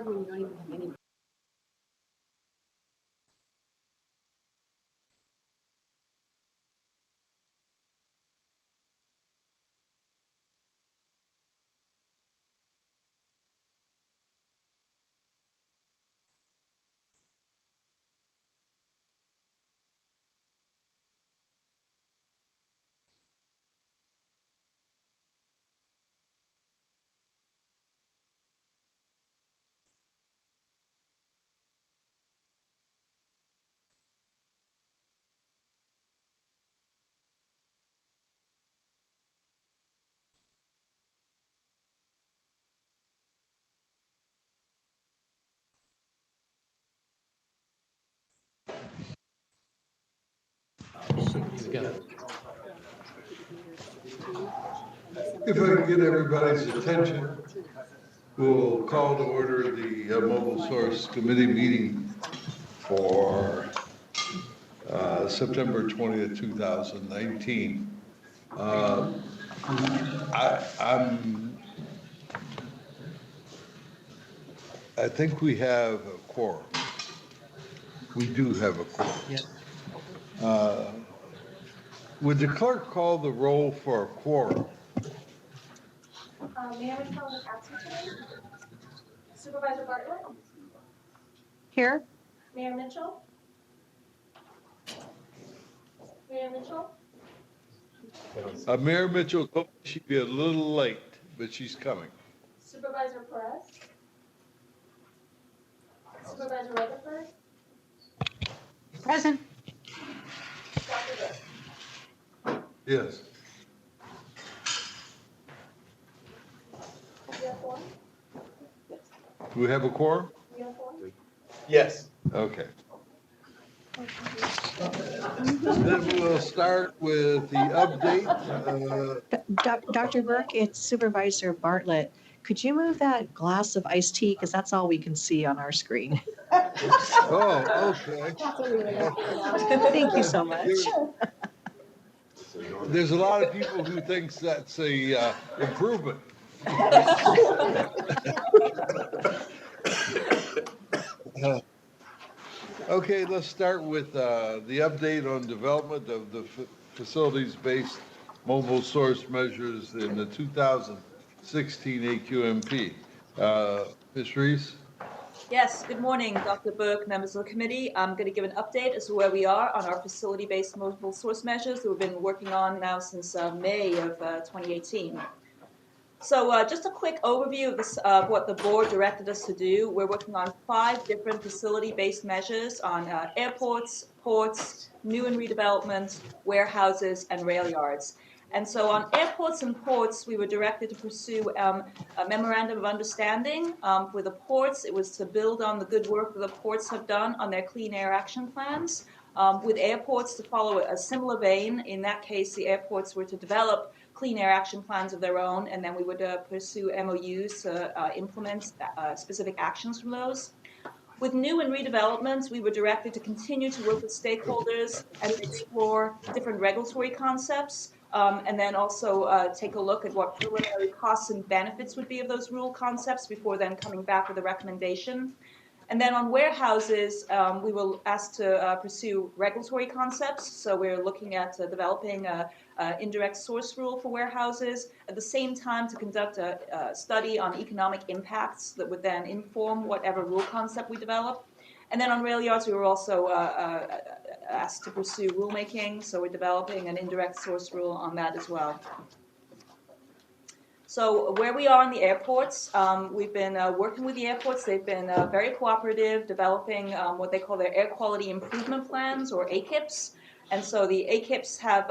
hard when you don't even have any. If I can get everybody's attention, we'll call to order the Mobile Source Committee meeting for September 20th, 2019. I think we have a quorum. We do have a quorum. Yes. Would the clerk call the roll for a quorum? Mayor Mitchell is absent today. Supervisor Bartlett? Here? Mayor Mitchell? Mayor Mitchell? Mayor Mitchell, she'd be a little late, but she's coming. Supervisor Perez? Supervisor Rutherford? Present. Dr. Burke? Yes. Do you have four? Do we have a quorum? Do you have four? Yes. Okay. Then we'll start with the update. Dr. Burke, it's Supervisor Bartlett. Could you move that glass of iced tea? Because that's all we can see on our screen. Oh, okay. Thank you so much. There's a lot of people who thinks that's a improvement. Okay, let's start with the update on development of the facilities-based mobile source measures in the 2016 AQMP. Ms. Reese? Yes, good morning, Dr. Burke, members of the committee. I'm going to give an update as to where we are on our facility-based mobile source measures that we've been working on now since May of 2018. So just a quick overview of this, what the board directed us to do. We're working on 5 different facility-based measures on airports, ports, new and redevelopment, warehouses, and rail yards. And so on airports and ports, we were directed to pursue a memorandum of understanding. For the ports, it was to build on the good work that the ports have done on their clean air action plans. With airports, to follow a similar vein. In that case, the airports were to develop clean air action plans of their own, and then we would pursue MOUs to implement specific actions from those. With new and redevelopments, we were directed to continue to work with stakeholders and explore different regulatory concepts, and then also take a look at what preliminary costs and benefits would be of those rule concepts before then coming back with a recommendation. And then on warehouses, we were asked to pursue regulatory concepts. So we're looking at developing an indirect source rule for warehouses, at the same time to conduct a study on economic impacts that would then inform whatever rule concept we develop. And then on rail yards, we were also asked to pursue rulemaking. So we're developing an indirect source rule on that as well. So where we are in the airports, we've been working with the airports. They've been very cooperative, developing what they call their air quality improvement plans, or AQIPs. And so the AQIPs have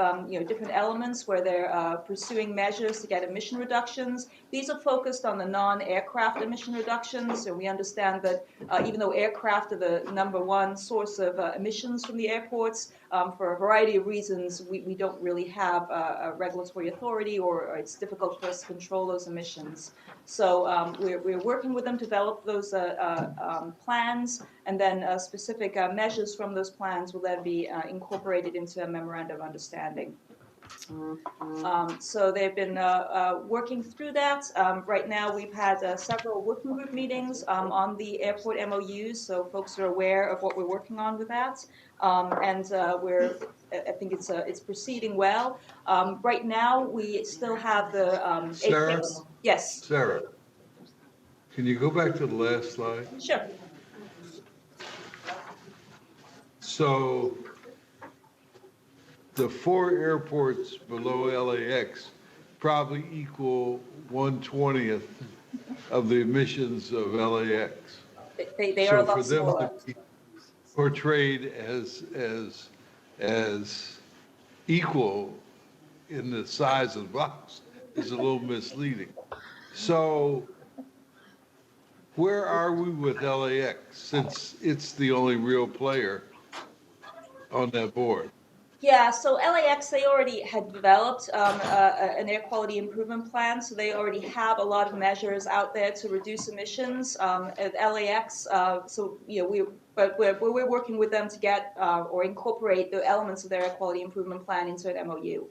different elements where they're pursuing measures to get emission reductions. These are focused on the non-aircraft emission reductions. So we understand that even though aircraft are the #1 source of emissions from the airports, for a variety of reasons, we don't really have a regulatory authority, or it's difficult for us to control those emissions. So we're working with them to develop those plans, and then specific measures from those plans will then be incorporated into a memorandum of understanding. So they've been working through that. Right now, we've had several working group meetings on the airport MOUs, so folks are aware of what we're working on with that. And I think it's proceeding well. Right now, we still have the Sarah? AQMD. Yes, Sarah, can you go back to the last slide? sure. So the 4 airports below LAX probably equal 1/20th of the emissions of LAX. They are a So for lot them to smaller. be portrayed as equal in the size of the box is a little misleading. So where are we with LAX, since it's the only real player on that board? Yeah, so LAX, they already had developed an air quality improvement plan, so they already have a lot of measures out there to reduce emissions at LAX. So, you know, we're working with them to get or incorporate the elements of their air quality improvement plan into an MOU.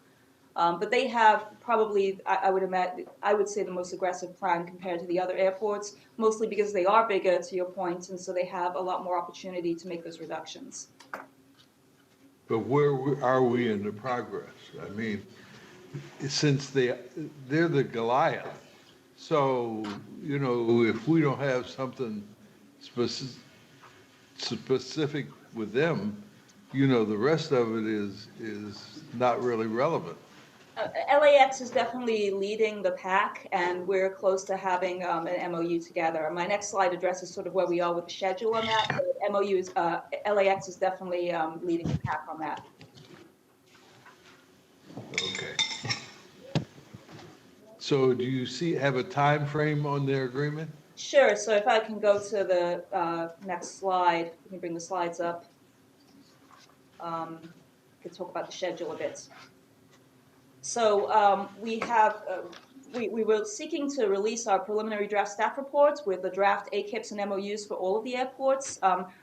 But they have probably, I would imagine, I would say the most aggressive plan compared to the other airports, mostly because they are bigger, to your point, and so they have a lot more opportunity to make those reductions. But where are we in the progress? I mean, since they're the Goliath, so, you know, if we don't have something specific with them, you know, the rest of it is not really relevant. LAX is definitely leading the pack, and we're close to having an MOU together. My next slide addresses sort of where we are with the schedule on that. But MOU is LAX is definitely leading the pack on that. Okay. So do you have a time frame on their agreement? Sure. So if I can go to the next slide, we can bring the slides up. We could talk about the schedule a bit. So we were seeking to release our preliminary draft staff reports with the draft AQIPs and MOUs for all of the airports.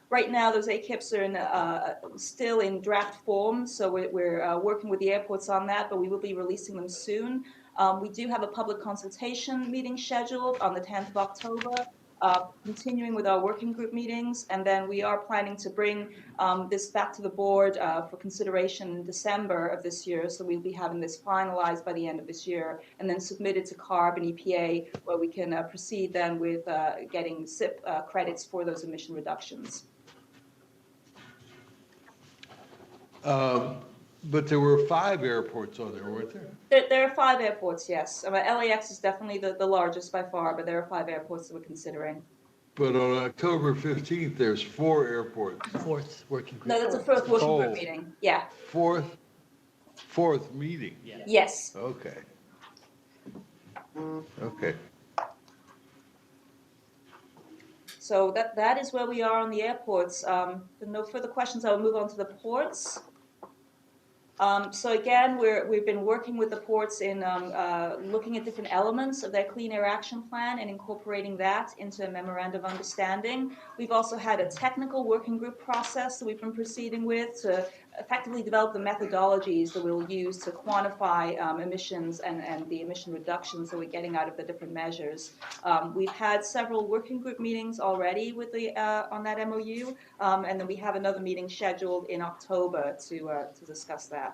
Right now, those AQIPs are still in draft form, so we're working with the airports on that, but we will be releasing them soon. We do have a public consultation meeting scheduled on the 10th of October. Continuing with our working group meetings, and then we are planning to bring this back to the board for consideration in December of this year. So we'll be having this finalized by the end of this year, and then submitted to CARB and EPA, where we can proceed then with getting SIP credits for those emission reductions. But there were 5 airports on there, weren't there? There are 5 airports, yes. LAX is definitely the largest by far, but there are 5 airports that we're considering. But on October 15th, there's 4 airports. Fourth working group. No, that's a first working Oh. group meeting. Yeah. Fourth meeting. Yeah. Yes. Okay. Okay. So that is where we are on the airports. With no further questions, I will move on to the ports. So again, we've been working with the ports in looking at different elements of their Clean Air Action Plan and incorporating that into a memorandum of understanding. We've also had a technical working group process that we've been proceeding with to effectively develop the methodologies that we'll use to quantify emissions and the emission reductions that we're getting out of the different measures. We've had several working group meetings already with the on that MOU, and then we have another meeting scheduled in October to discuss that.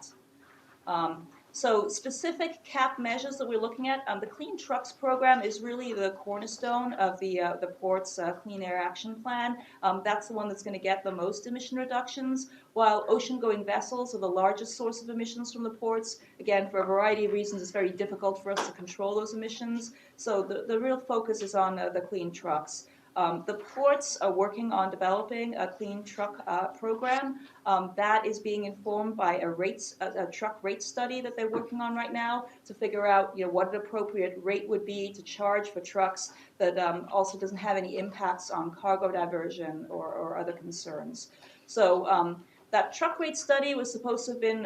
So specific CAP measures that we're looking at, the Clean Trucks program is really the cornerstone of the port's Clean Air Action Plan. That's the one that's going to get the most emission reductions, while ocean-going vessels are the largest source of emissions from the ports. Again, for a variety of reasons, it's very difficult for us to control those emissions. So the real focus is on the Clean Trucks. The ports are working on developing a clean truck program that is being informed by a truck rate study that they're working on right now to figure out, you know, what an appropriate rate would be to charge for trucks that also doesn't have any impacts on cargo diversion or other concerns. So that truck rate study was supposed to have been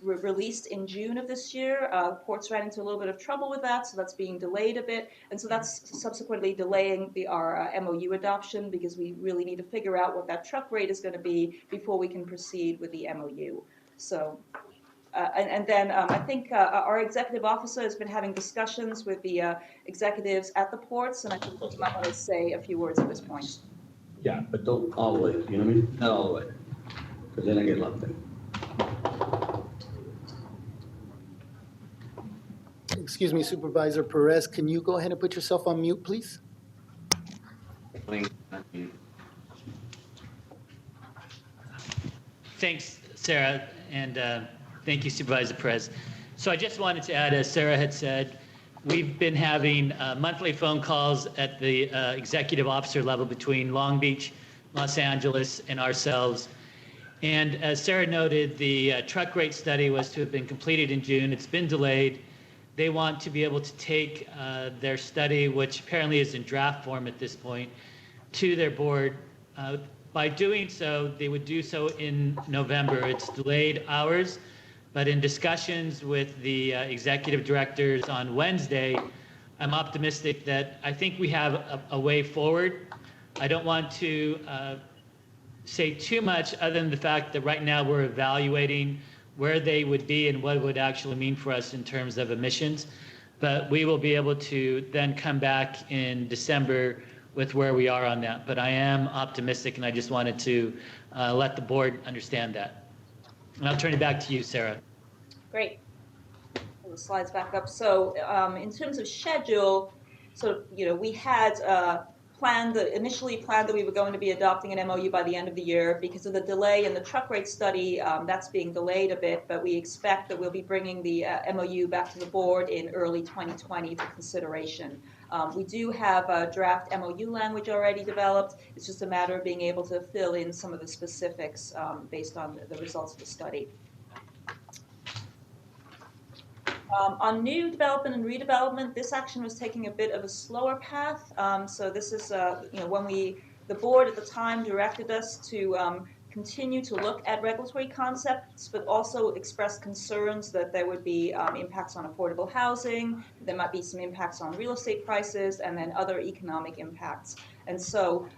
released in June of this year. Ports ran into a little bit of trouble with that, so that's being delayed a bit. And so that's subsequently delaying our MOU adoption, because we really need to figure out what that truck rate is going to be before we can proceed with the MOU. So And then I think our executive officer has been having discussions with the executives at the ports, and I think you might want to say a few words at this point. Yeah, but don't all the way, you know what I mean? Not all the way, because then I get lumped in. Excuse me, Supervisor Perez, can you go ahead and put yourself on mute, please? Thanks, Sarah, and thank you, Supervisor Perez. So I just wanted to add, as Sarah had said, we've been having monthly phone calls at the executive officer level between Long Beach, Los Angeles, and ourselves. And as Sarah noted, the truck rate study was to have been completed in June. It's been delayed. They want to be able to take their study, which apparently is in draft form at this point, to their board. By doing so, they would do so in November. It's delayed hours, but in discussions with the executive directors on Wednesday, I'm optimistic that I think we have a way forward. I don't want to say too much other than the fact that right now we're evaluating where they would be and what it would actually mean for us in terms of emissions. But we will be able to then come back in December with where we are on that. But I am optimistic, and I just wanted to let the board understand that. And I'll turn it back to you, Sarah. Great. Pull the slides back up. So in terms of schedule, so we had initially planned that we were going to be adopting an MOU by the end of the year. Because of the delay in the truck rate study, that's being delayed a bit, but we expect that we'll be bringing the MOU back to the board in early 2020 for consideration. We do have a draft MOU language already developed. It's just a matter of being able to fill in some of the specifics based on the results of the study. On new development and redevelopment, this action was taking a bit of a slower path. So this is, when the board at the time directed us to continue to look at regulatory concepts, but also express concerns that there would be impacts on affordable housing, there might be some impacts on real estate prices, and then other economic impacts. And so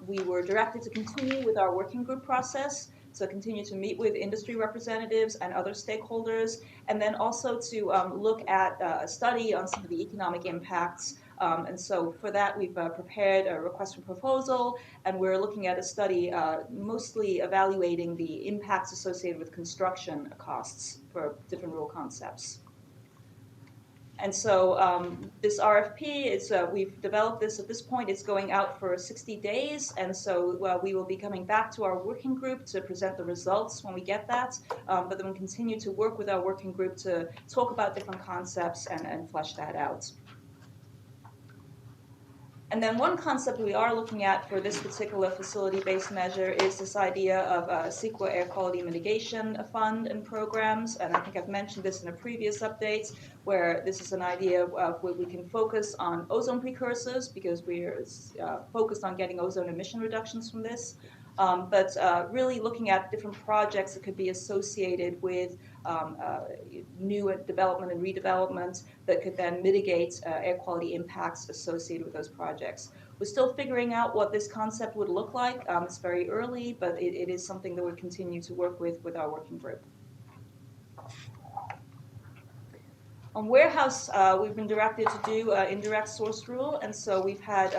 we were directed to continue with our working group process, so continue to meet with industry representatives and other stakeholders, and then also to look at a study on some of the economic impacts. And so for that, we've prepared a request for proposal, and we're looking at a study mostly evaluating the impacts associated with construction costs for different rule concepts. And so this RFP is, we've developed this at this point, it's going out for 60 days. And so we will be coming back to our working group to present the results when we get that. But then we'll continue to work with our working group to talk about different concepts and flesh that out. And then one concept we are looking at for this particular facility-based measure is this idea of CEQA air quality mitigation fund and programs. And I think I've mentioned this in a previous update, where this is an idea of where we can focus on ozone precursors, because we're focused on getting ozone emission reductions from this. But really looking at different projects that could be associated with new development and redevelopment that could then mitigate air quality impacts associated with those projects. We're still figuring out what this concept would look like. It's very early, but it is something that we'll continue to work with our working group. On warehouse, we've been directed to do indirect source rule, and so we've had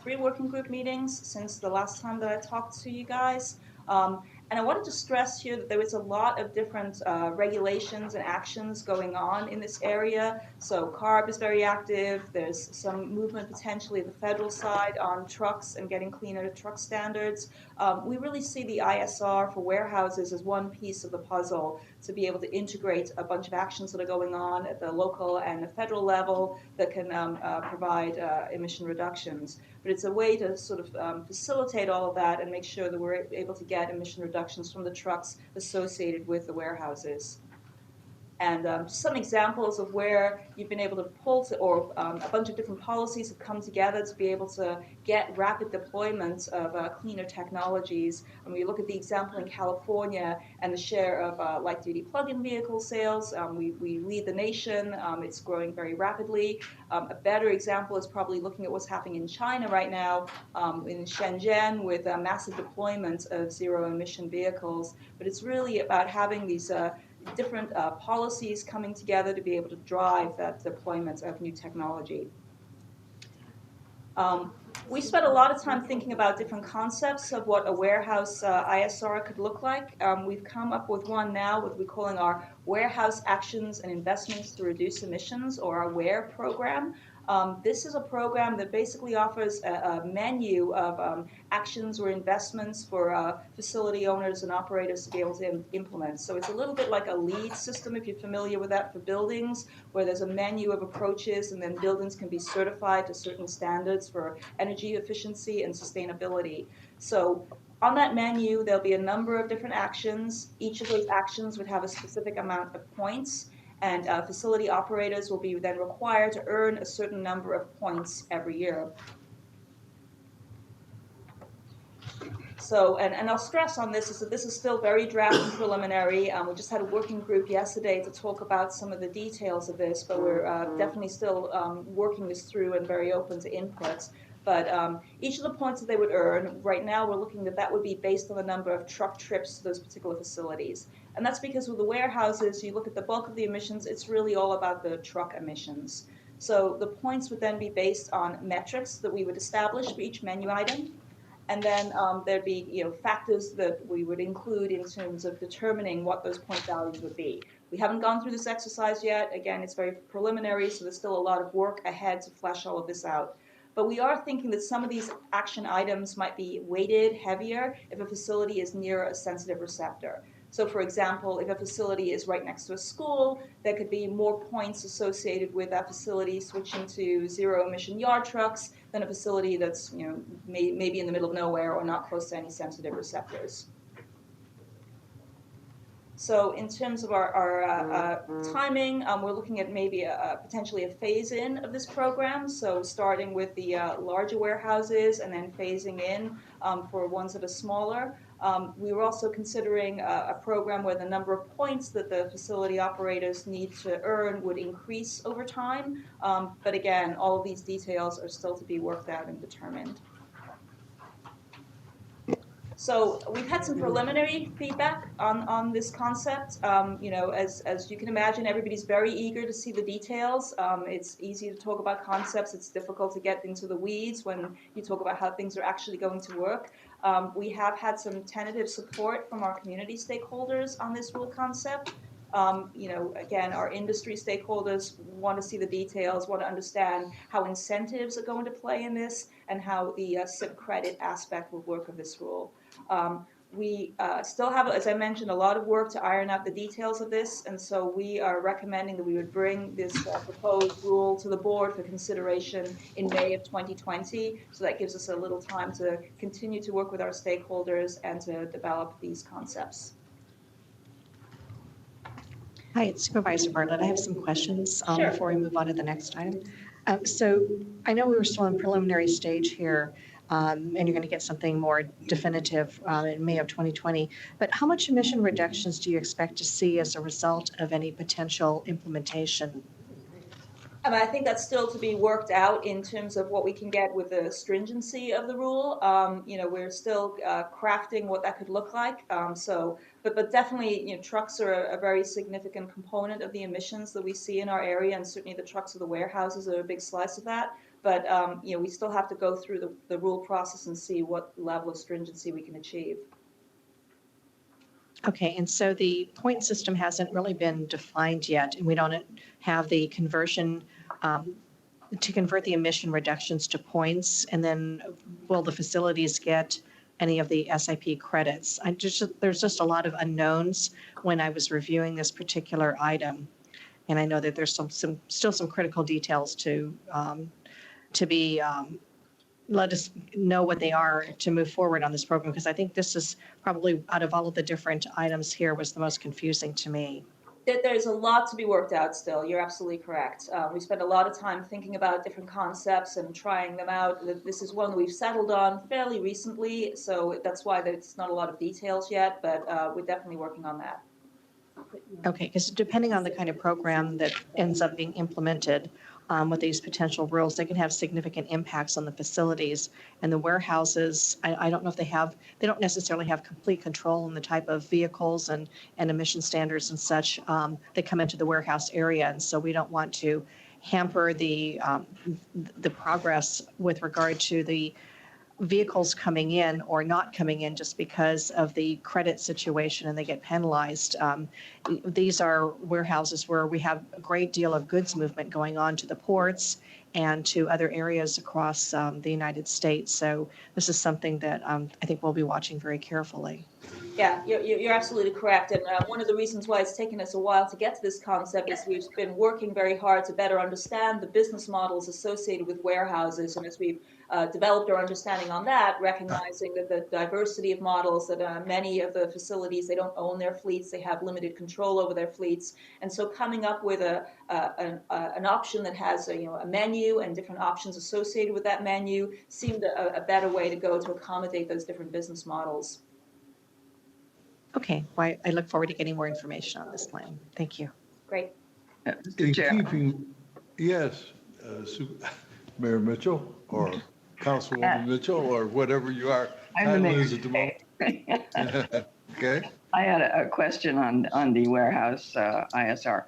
3 working group meetings since the last time that I talked to you guys. And I wanted to stress here that there is a lot of different regulations and actions going on in this area. So CARB is very active. There's some movement potentially at the federal side on trucks and getting cleaner truck standards. We really see the ISR for warehouses as one piece of the puzzle to be able to integrate a bunch of actions that are going on at the local and the federal level that can provide emission reductions. But it's a way to sort of facilitate all of that and make sure that we're able to get emission reductions from the trucks associated with the warehouses. And some examples of where you've been able to pull to, or a bunch of different policies have come together to be able to get rapid deployment of cleaner technologies. And we look at the example in California and the share of light-duty plug-in vehicle sales. We lead the nation. It's growing very rapidly. A better example is probably looking at what's happening in China right now, in Shenzhen, with a massive deployment of zero-emission vehicles. But it's really about having these different policies coming together to be able to drive that deployment of new technology. We spent a lot of time thinking about different concepts of what a warehouse ISR could look like. We've come up with one now, what we're calling our Warehouse Actions and Investments to Reduce Emissions, or our WARE program. This is a program that basically offers a menu of actions or investments for facility owners and operators to be able to implement. So it's a little bit like a LEED system, if you're familiar with that, for buildings, where there's a menu of approaches, and then buildings can be certified to certain standards for energy efficiency and sustainability. So on that menu, there'll be a number of different actions. Each of those actions would have a specific amount of points, and facility operators will be then required to earn a certain number of points every year. So, and I'll stress on this is that this is still very draft and preliminary. We just had a working group yesterday to talk about some of the details of this, but we're definitely still working this through and very open to inputs. But each of the points that they would earn, right now we're looking that would be based on the number of truck trips to those particular facilities. And that's because with the warehouses, you look at the bulk of the emissions, it's really all about the truck emissions. So the points would then be based on metrics that we would establish for each menu item. And then there'd be factors that we would include in terms of determining what those point values would be. We haven't gone through this exercise yet. Again, it's very preliminary, so there's still a lot of work ahead to flesh all of this out. But we are thinking that some of these action items might be weighted heavier if a facility is near a sensitive receptor. So for example, if a facility is right next to a school, there could be more points associated with that facility switching to zero emission yard trucks than a facility that's maybe in the middle of nowhere or not close to any sensitive receptors. So in terms of our timing, we're looking at maybe potentially a phase-in of this program. So starting with the larger warehouses and then phasing in for ones that are smaller. We were also considering a program where the number of points that the facility operators need to earn would increase over time. But again, all of these details are still to be worked out and determined. So we've had some preliminary feedback on this concept. As you can imagine, everybody's very eager to see the details. It's easy to talk about concepts. It's difficult to get into the weeds when you talk about how things are actually going to work. We have had some tentative support from our community stakeholders on this rule concept. Again, our industry stakeholders want to see the details, want to understand how incentives are going to play in this and how the SIP credit aspect will work of this rule. We still have, as I mentioned, a lot of work to iron out the details of this, and so we are recommending that we would bring this proposed rule to the board for consideration in May of 2020, so that gives us a little time to continue to work with our stakeholders and to develop these concepts. Hi, it's Supervisor Bartlett. I have some questions Sure. before we move on to the next item. So I know we were still in preliminary stage here, and you're going to get something more definitive in May of 2020. But how much emission reductions do you expect to see as a result of any potential implementation? I think that's still to be worked out in terms of what we can get with the stringency of the rule. We're still crafting what that could look like. But definitely, trucks are a very significant component of the emissions that we see in our area, and certainly the trucks of the warehouses are a big slice of that. But we still have to go through the rule process and see what level of stringency we can achieve. Okay, and so the point system hasn't really been defined yet, and we don't have the conversion to convert the emission reductions to points, and then will the facilities get any of the SIP credits? There's just a lot of unknowns when I was reviewing this particular item, and I know that there's still some critical details to be let us know what they are to move forward on this program, because I think this is probably, out of all of the different items here, was the most confusing to me. There's a lot to be worked out still. You're absolutely correct. We spent a lot of time thinking about different concepts and trying them out. This is one that we've settled on fairly recently, so that's why there's not a lot of details yet, but we're definitely working on that. Okay, because depending on the kind of program that ends up being implemented, with these potential rules, they can have significant impacts on the facilities. And the warehouses, I don't know if they don't necessarily have complete control on the type of vehicles and emission standards and such that come into the warehouse area. And so we don't want to hamper the progress with regard to the vehicles coming in or not coming in just because of the credit situation and they get penalized. These are warehouses where we have a great deal of goods movement going on to the ports and to other areas across the United States. So this is something that I think we'll be watching very carefully. Yeah, you're absolutely correct. And one of the reasons why it's taken us a while to get to this concept is we've been working very hard to better understand the business models associated with warehouses. And as we've developed our understanding on that, recognizing that the diversity of models, that many of the facilities, they don't own their fleets, they have limited control over their fleets. And so coming up with an option that has a menu and different options associated with that menu seemed a better way to go to accommodate those different business models. Okay, well, I look forward to getting more information on this plan. Thank you. Great. In keeping, yes, Mayor Mitchell or Councilwoman Mitchell or whatever you are. I'm the title mayor. is at the moment. Okay. I had a question on the warehouse ISR.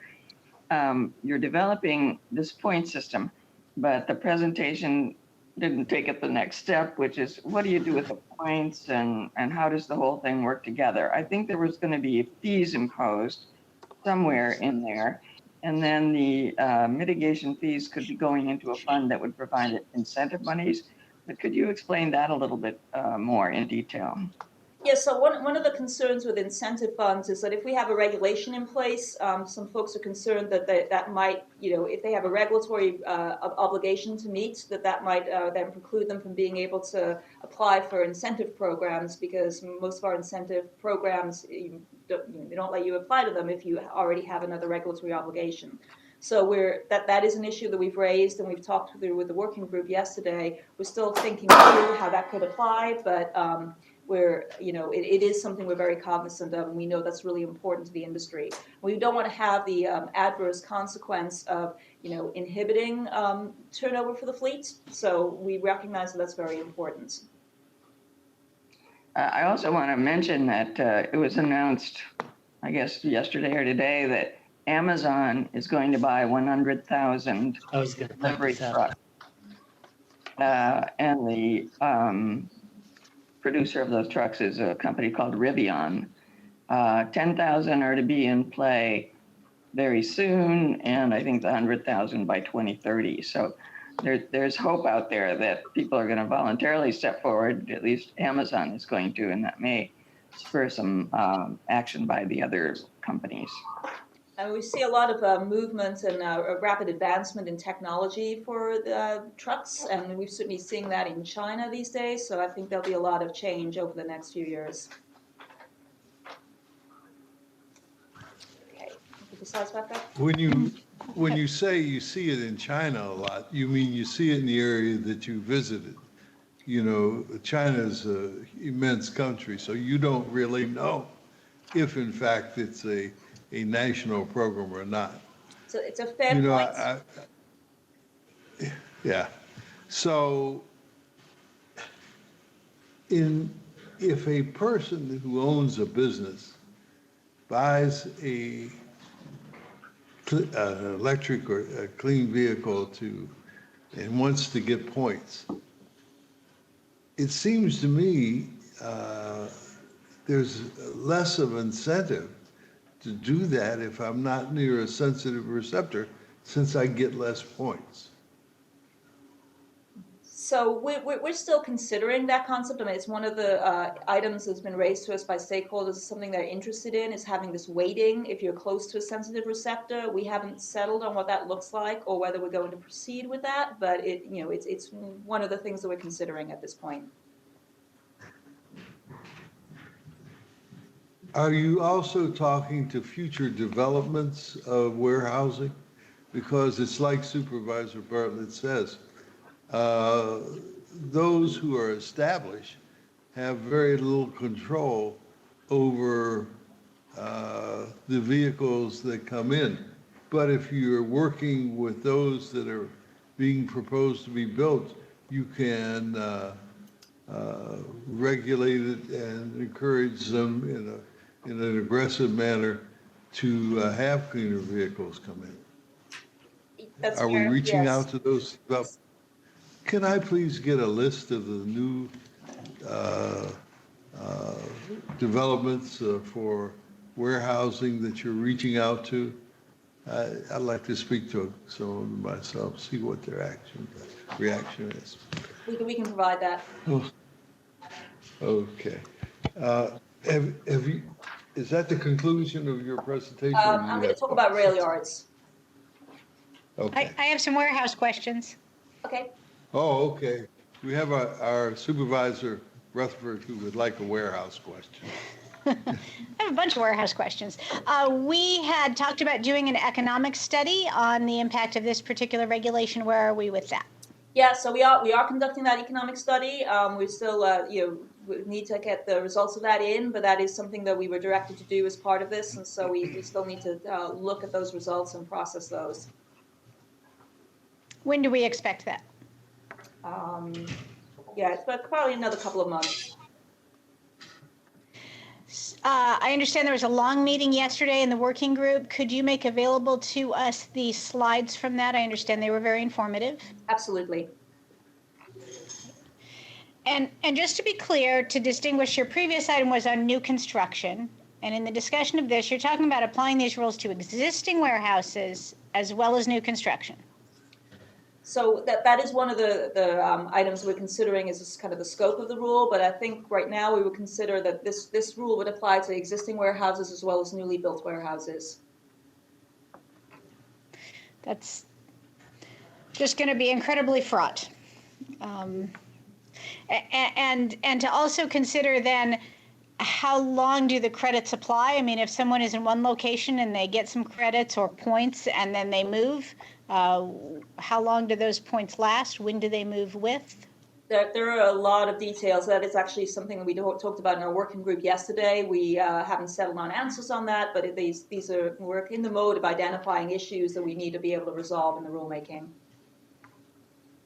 You're developing this point system, but the presentation didn't take it the next step, which is what do you do with the points and how does the whole thing work together? I think there was going to be fees imposed somewhere in there, and then the mitigation fees could be going into a fund that would provide incentive monies. But could you explain that a little bit more in detail? Yeah, so one of the concerns with incentive funds is that if we have a regulation in place, some folks are concerned that that might, if they have a regulatory obligation to meet, that might then preclude them from being able to apply for incentive programs, because most of our incentive programs, they don't let you apply to them if you already have another regulatory obligation. So that is an issue that we've raised and we've talked through with the working group yesterday. We're still thinking through how that could apply, but it is something we're very cognizant of, and we know that's really important to the industry. We don't want to have the adverse consequence of, inhibiting turnover for the fleet. So we recognize that that's very important. I also want to mention that it was announced, I guess, yesterday or today that Amazon is going to buy 100,000 I was going to delivery trucks. And the producer of those trucks is a company called Rivian. 10,000 are to be in play very soon, and I think the 100,000 by 2030. So there's hope out there that people are going to voluntarily step forward. At least Amazon is going to, and that may spur some action by the other companies. And we see a lot of movement and a rapid advancement in technology for the trucks, and we're certainly seeing that in China these days. So I think there'll be a lot of change over the next few years. Okay, besides that, When you say you see it in China a lot, you mean you see it in the area that you visited. China's an immense country, so you don't really know if in fact it's a national program or not. so it's a fair point. Yeah. So if a person who owns a business buys an electric or a clean vehicle and wants to get points, it seems to me there's less of incentive to do that if I'm not near a sensitive receptor, since I get less points. So we're still considering that concept. I mean, it's one of the items that's been raised to us by stakeholders. Something they're interested in is having this weighting if you're close to a sensitive receptor. We haven't settled on what that looks like or whether we're going to proceed with that, but it's one of the things that we're considering at this point. Are you also talking to future developments of warehousing? Because it's like Supervisor Bartlett says, those who are established have very little control over the vehicles that come in. But if you're working with those that are being proposed to be built, you can regulate it and encourage them in an aggressive manner to have cleaner vehicles come in. That's Are we fair, reaching yes. out to those? Can I please get a list of the new uh, uh, developments for warehousing that you're reaching out to? I'd like to speak to some of them myself, see what their reaction is. We can provide that. Oh, okay. Have you, is that the conclusion of your presentation? or do I'm you going to have talk about rail yards. Okay. I have some warehouse questions. Okay. Oh, okay. We have our supervisor, Rutherford, who would like a warehouse question. I have a bunch of warehouse questions. We had talked about doing an economic study on the impact of this particular regulation. Where are we with that? Yeah, so we are conducting that economic study. We still we need to get the results of that in, but that is something that we were directed to do as part of this, and so we still need to look at those results and process those. When do we expect that? Yeah, it's probably another couple of months. I understand there was a long meeting yesterday in the working group. Could you make available to us the slides from that? I understand they were very informative. Absolutely. And just to be clear, to distinguish, your previous item was on new construction. And in the discussion of this, you're talking about applying these rules to existing warehouses as well as new construction. So that is one of the items we're considering is this kind of the scope of the rule, but I think right now we would consider that this rule would apply to existing warehouses as well as newly built warehouses. That's just going to be incredibly fraught. And to also consider then, how long do the credits apply? I mean, if someone is in one location and they get some credits or points and then they move, how long do those points last? When do they move with? There are a lot of details. That is actually something that we talked about in our working group yesterday. We haven't settled on answers on that, but these are, we're in the mode of identifying issues that we need to be able to resolve in the rulemaking.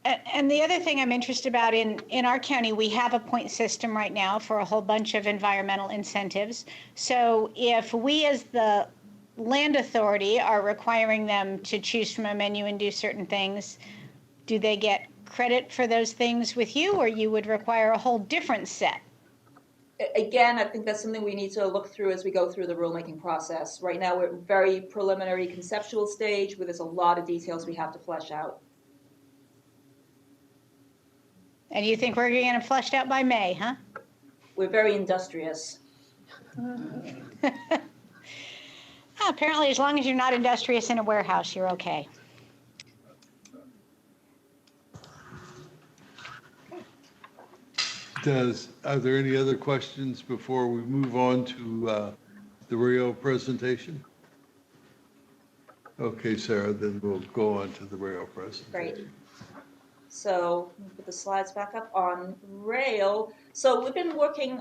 And the other thing I'm interested about, in our county, we have a point system right now for a whole bunch of environmental incentives. So if we as the land authority are requiring them to choose from a menu and do certain things, do they get credit for those things with you, or you would require a whole different set? Again, I think that's something we need to look through as we go through the rulemaking process. Right now, we're at a very preliminary conceptual stage where there's a lot of details we have to flesh out. And you think we're getting it fleshed out by May, huh? We're very industrious. Apparently, as long as you're not industrious in a warehouse, you're okay. Are there any other questions before we move on to the rail presentation? Okay, Sarah, then we'll go on to the rail presentation. Great. So let me put the slides back up on rail. So we've been working,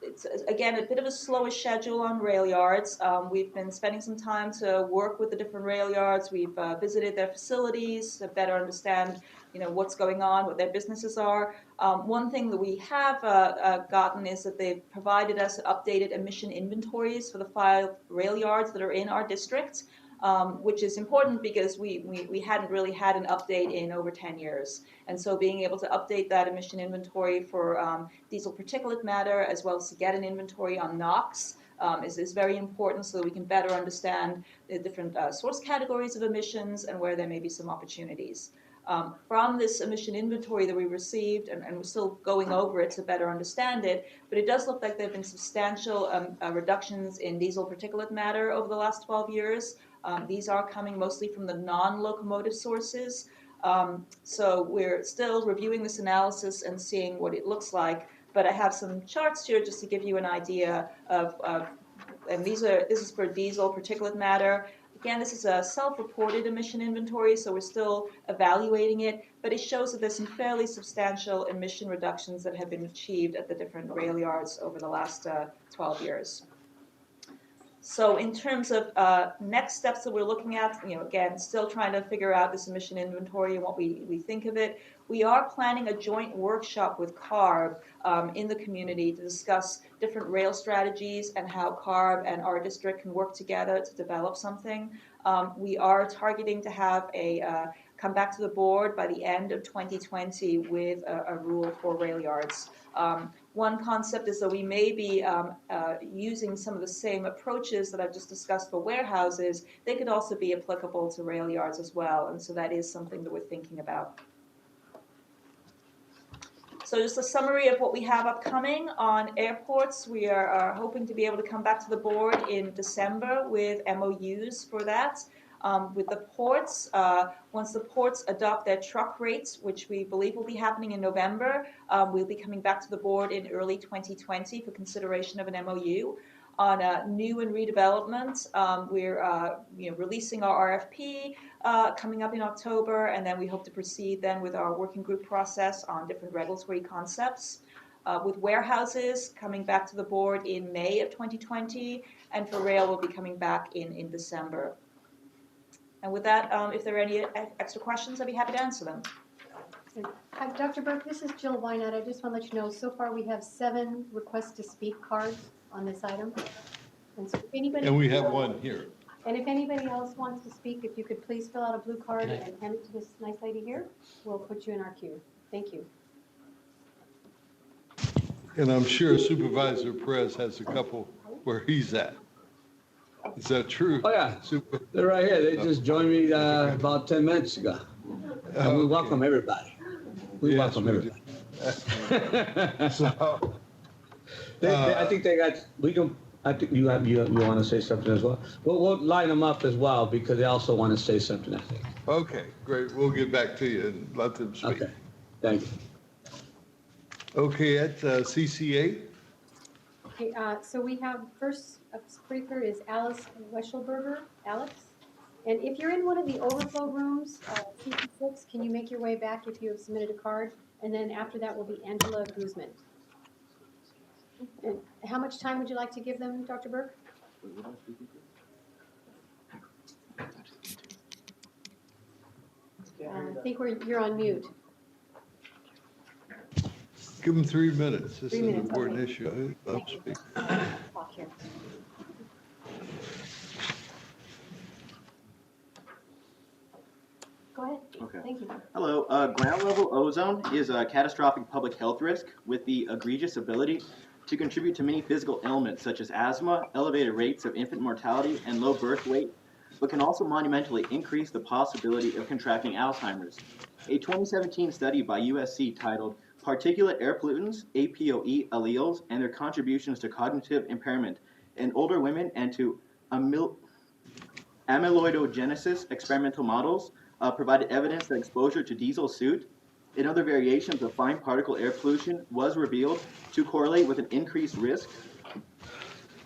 it's again, a bit of a slower schedule on rail yards. We've been spending some time to work with the different rail yards. We've visited their facilities to better understand, what's going on, what their businesses are. One thing that we have gotten is that they've provided us updated emission inventories for the 5 rail yards that are in our district. Which is important because we hadn't really had an update in over 10 years. And so being able to update that emission inventory for diesel particulate matter, as well as to get an inventory on NOx, is very important so that we can better understand the different source categories of emissions and where there may be some opportunities. From this emission inventory that we received, and we're still going over it to better understand it, but it does look like there have been substantial reductions in diesel particulate matter over the last 12 years. These are coming mostly from the non-locomotive sources. So we're still reviewing this analysis and seeing what it looks like. But I have some charts here just to give you an idea of and this is for diesel particulate matter. Again, this is a self-reported emission inventory, so we're still evaluating it, but it shows that there's some fairly substantial emission reductions that have been achieved at the different rail yards over the last 12 years. So in terms of next steps that we're looking at, again, still trying to figure out this emission inventory and what we think of it. We are planning a joint workshop with CARB in the community to discuss different rail strategies and how CARB and our district can work together to develop something. We are targeting to have come back to the board by the end of 2020 with a rule for rail yards. One concept is that we may be using some of the same approaches that I've just discussed for warehouses. They could also be applicable to rail yards as well, and so that is something that we're thinking about. So just a summary of what we have upcoming on airports. We are hoping to be able to come back to the board in December with MOUs for that. With the ports, once the ports adopt their truck rates, which we believe will be happening in November, we'll be coming back to the board in early 2020 for consideration of an MOU. On new and redevelopment, we're releasing our RFP coming up in October, and then we hope to proceed then with our working group process on different regulatory concepts. With warehouses, coming back to the board in May of 2020, and for rail, we'll be coming back in December. And with that, if there are any extra questions, I'd be happy to answer them. Hi, Dr. Burke, this is Jill Wynot. I just want to let you know, so far we have 7 requests to speak cards on this item. And so if anybody. And we have one here. And if anybody else wants to speak, if you could please fill out a blue card and hand it to this nice lady here, we'll put you in our queue. Thank you. And I'm sure Supervisor Perez has a couple where he's at. Is that true? Oh, yeah. Super. They're right here. They just joined me about 10 minutes ago. And we welcome everybody. We Yes, welcome we everybody. So, I think they got, I think you want to say something as well? We'll line them up as well because they also want to say something, I think. okay, great. We'll get back to you and let them speak. Okay, thank you. Okay, at CCA, Okay, so we have first speaker is Alice Weschelberger. Alex? And if you're in one of the overflow rooms, CC6, can you make your way back if you have submitted a card? And then after that will be Angela Guzman. And how much time would you like to give them, Dr. Burke? I think you're on mute. give them 3 minutes. This 3 is an minutes, important okay. issue. I'll speak. Talk here. Go ahead. Okay. Thank you. Hello. Ground level ozone is a catastrophic public health risk with the egregious ability to contribute to many physical ailments such as asthma, elevated rates of infant mortality, and low birth weight, but can also monumentally increase the possibility of contracting Alzheimer's. A 2017 study by USC titled Particulate Air Pollutants, APOE Alleles, and Their Contributions to Cognitive Impairment in Older Women and to Amyloidogenesis Experimental Models provided evidence that exposure to diesel soot and other variations of fine particle air pollution was revealed to correlate with an increased risk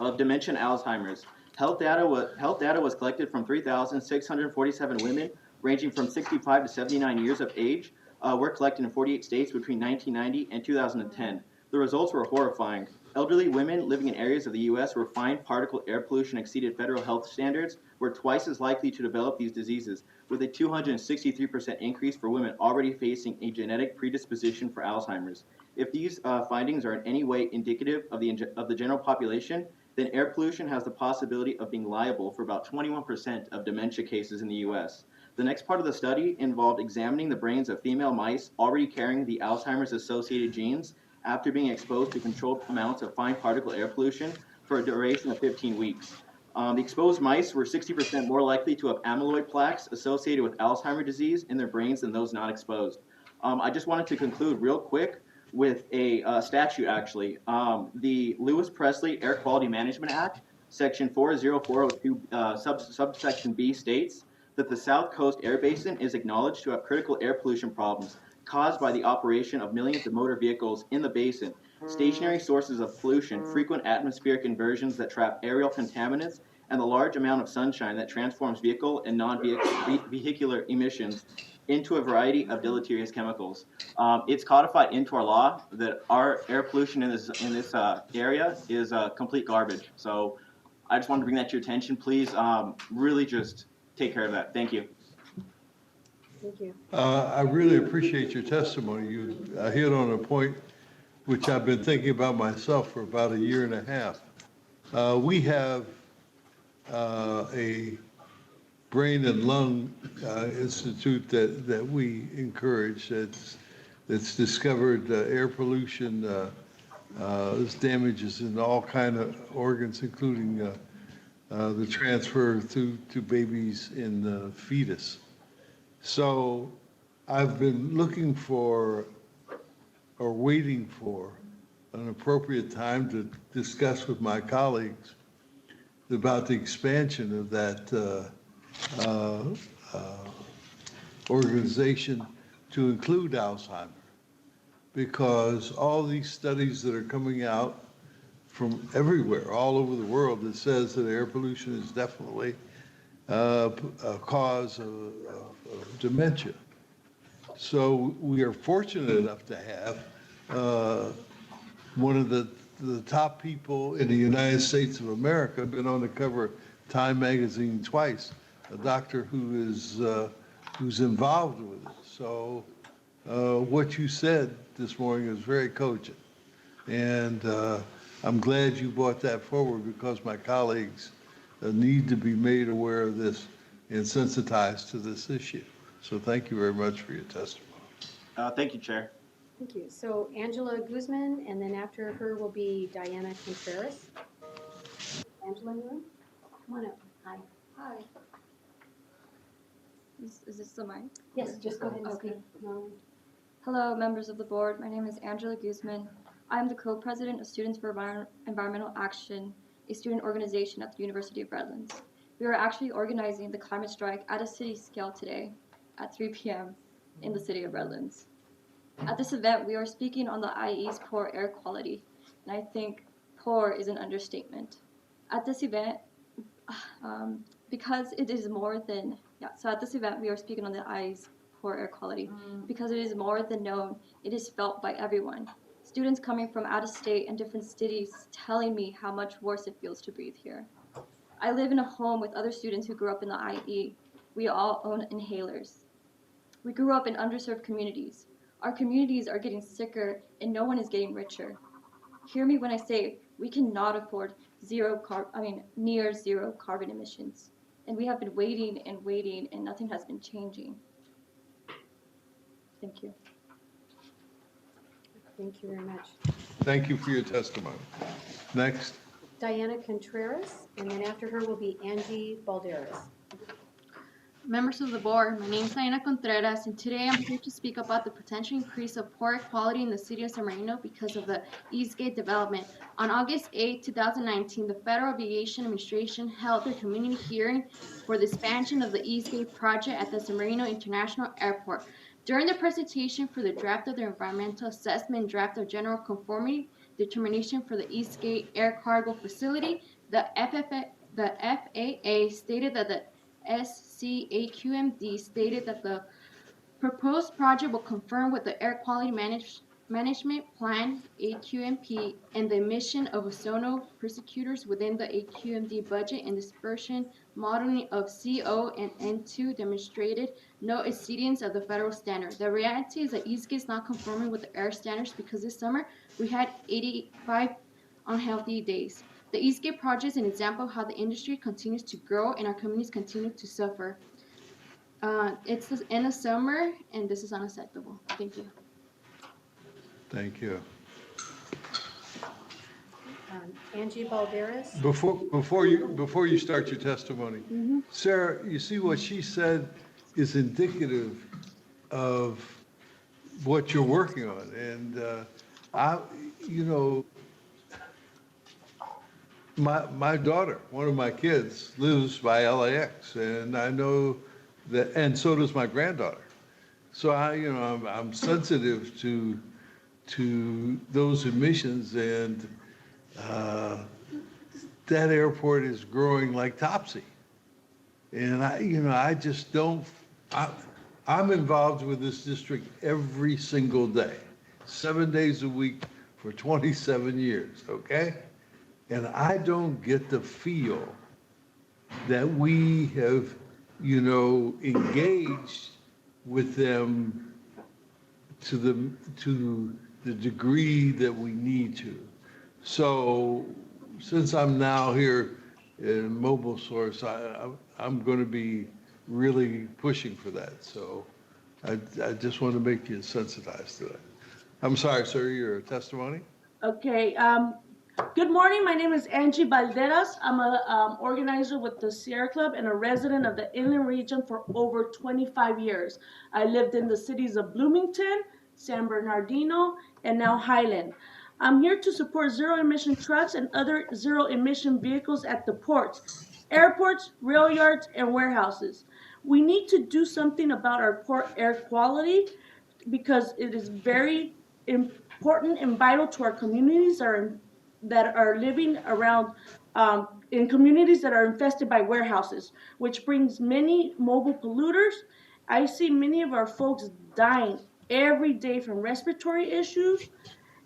of dementia and Alzheimer's. Health data was collected from 3,647 women ranging from 65 to 79 years of age, were collected in 48 states between 1990 and 2010. The results were horrifying. Elderly women living in areas of the U.S. where fine particle air pollution exceeded federal health standards were twice as likely to develop these diseases, with a 263% increase for women already facing a genetic predisposition for Alzheimer's. If these findings are in any way indicative of the general population, then air pollution has the possibility of being liable for about 21% of dementia cases in the U.S. The next part of the study involved examining the brains of female mice already carrying the Alzheimer's-associated genes after being exposed to controlled amounts of fine particle air pollution for a duration of 15 weeks. The exposed mice were 60% more likely to have amyloid plaques associated with Alzheimer's disease in their brains than those not exposed. I just wanted to conclude real quick with a statute, actually. The Lewis Presley Air Quality Management Act, Section 40402, subsection B states that the South Coast Air Basin is acknowledged to have critical air pollution problems caused by the operation of millions of motor vehicles in the basin, stationary sources of pollution, frequent atmospheric inversions that trap aerial contaminants, and the large amount of sunshine that transforms vehicle and non-vehicular emissions into a variety of deleterious chemicals. It's codified into our law that our air pollution in this area is complete garbage. So I just wanted to bring that to your attention. Please, really just take care of that. Thank you. Thank you. I really appreciate your testimony. You hit on a point which I've been thinking about myself for about a year and a half. We have a brain and lung institute that we encourage that's discovered air pollution, this damages in all kind of organs, including the transfer to babies in the fetus. So I've been looking for or waiting for an appropriate time to discuss with my colleagues about the expansion of that organization to include Alzheimer, because all these studies that are coming out from everywhere, all over the world, that says that air pollution is definitely a cause of dementia. So we are fortunate enough to have one of the top people in the United States of America, been on the cover of Time magazine twice, a doctor who's involved with it. So what you said this morning is very cogent. And I'm glad you brought that forward, because my colleagues need to be made aware of this and sensitized to this issue. So thank you very much for your testimony. Thank you, Chair. Thank you. So Angela Guzman, and then after her will be Diana Contreras. Angela, in the room? Come on up. Hi. Hi. Is this the mic? Yes, just go ahead and Okay. speak. No. Hello, members of the board. My name is Angela Guzman. I am the co-president of Students for Environmental Action, a student organization at the University of Redlands. We are actually organizing the climate strike at a city scale today at 3 p.m. in the city of Redlands. At this event, we are speaking on the IE's poor air quality, and I think poor is an understatement. At this event, because it is more than, so at this event, we are speaking on the IE's poor air quality. Because it is more than known, it is felt by everyone. Students coming from out of state and different cities telling me how much worse it feels to breathe here. I live in a home with other students who grew up in the IE. We all own inhalers. We grew up in underserved communities. Our communities are getting sicker and no one is getting richer. Hear me when I say we cannot afford near zero carbon emissions. And we have been waiting and waiting and nothing has been changing. Thank you. Thank you very much. Thank you for your testimony. Next. Diana Contreras, and then after her will be Angie Balderas. Members of the board, my name is Diana Contreras, and today I'm here to speak about the potential increase of poor air quality in the city of San Marino because of the Eastgate development. On August 8, 2019, the Federal Aviation Administration held their community hearing for the expansion of the Eastgate project at the San Marino International Airport. During the presentation for the draft of their environmental assessment draft of general conformity determination for the Eastgate Air Cargo Facility, the FAA stated that the AQMD stated that the proposed project will conform with the Air Quality Management Plan, AQMP, and the emission of ozone persecutors within the AQMD budget and dispersion modeling of CO and N2 demonstrated no exceedance of the federal standard. The reality is that Eastgate is not conforming with the air standards because this summer we had 85 unhealthy days. The Eastgate project is an example of how the industry continues to grow and our communities continue to suffer. It's the end of summer, and this is unacceptable. Thank you. Thank you. Angie Balderas. Before you start your testimony, Sarah, you see what she said is indicative of what you're working on, and my daughter, one of my kids, lives by LAX, and I know that, and so does my granddaughter. So I'm sensitive to those emissions, and that airport is growing like topsy. And I just don't. I'm involved with this district every single day, 7 days a week for 27 years. Okay. And I don't get the feel that we have, engaged with them to the degree that we need to. So since I'm now here in Mobile Source, I'm going to be really pushing for that. So I just want to make you sensitized to that. I'm sorry, sir, your testimony? Okay. Good morning. My name is Angie Balderas. I'm a organizer with the Sierra Club and a resident of the Inland Region for over 25 years. I lived in the cities of Bloomington, San Bernardino, and now Highland. I'm here to support zero-emission trucks and other zero-emission vehicles at the ports, airports, rail yards, and warehouses. We need to do something about our port air quality because it is very important and vital to our communities that are living around in communities that are infested by warehouses, which brings many mobile polluters. I see many of our folks dying every day from respiratory issues.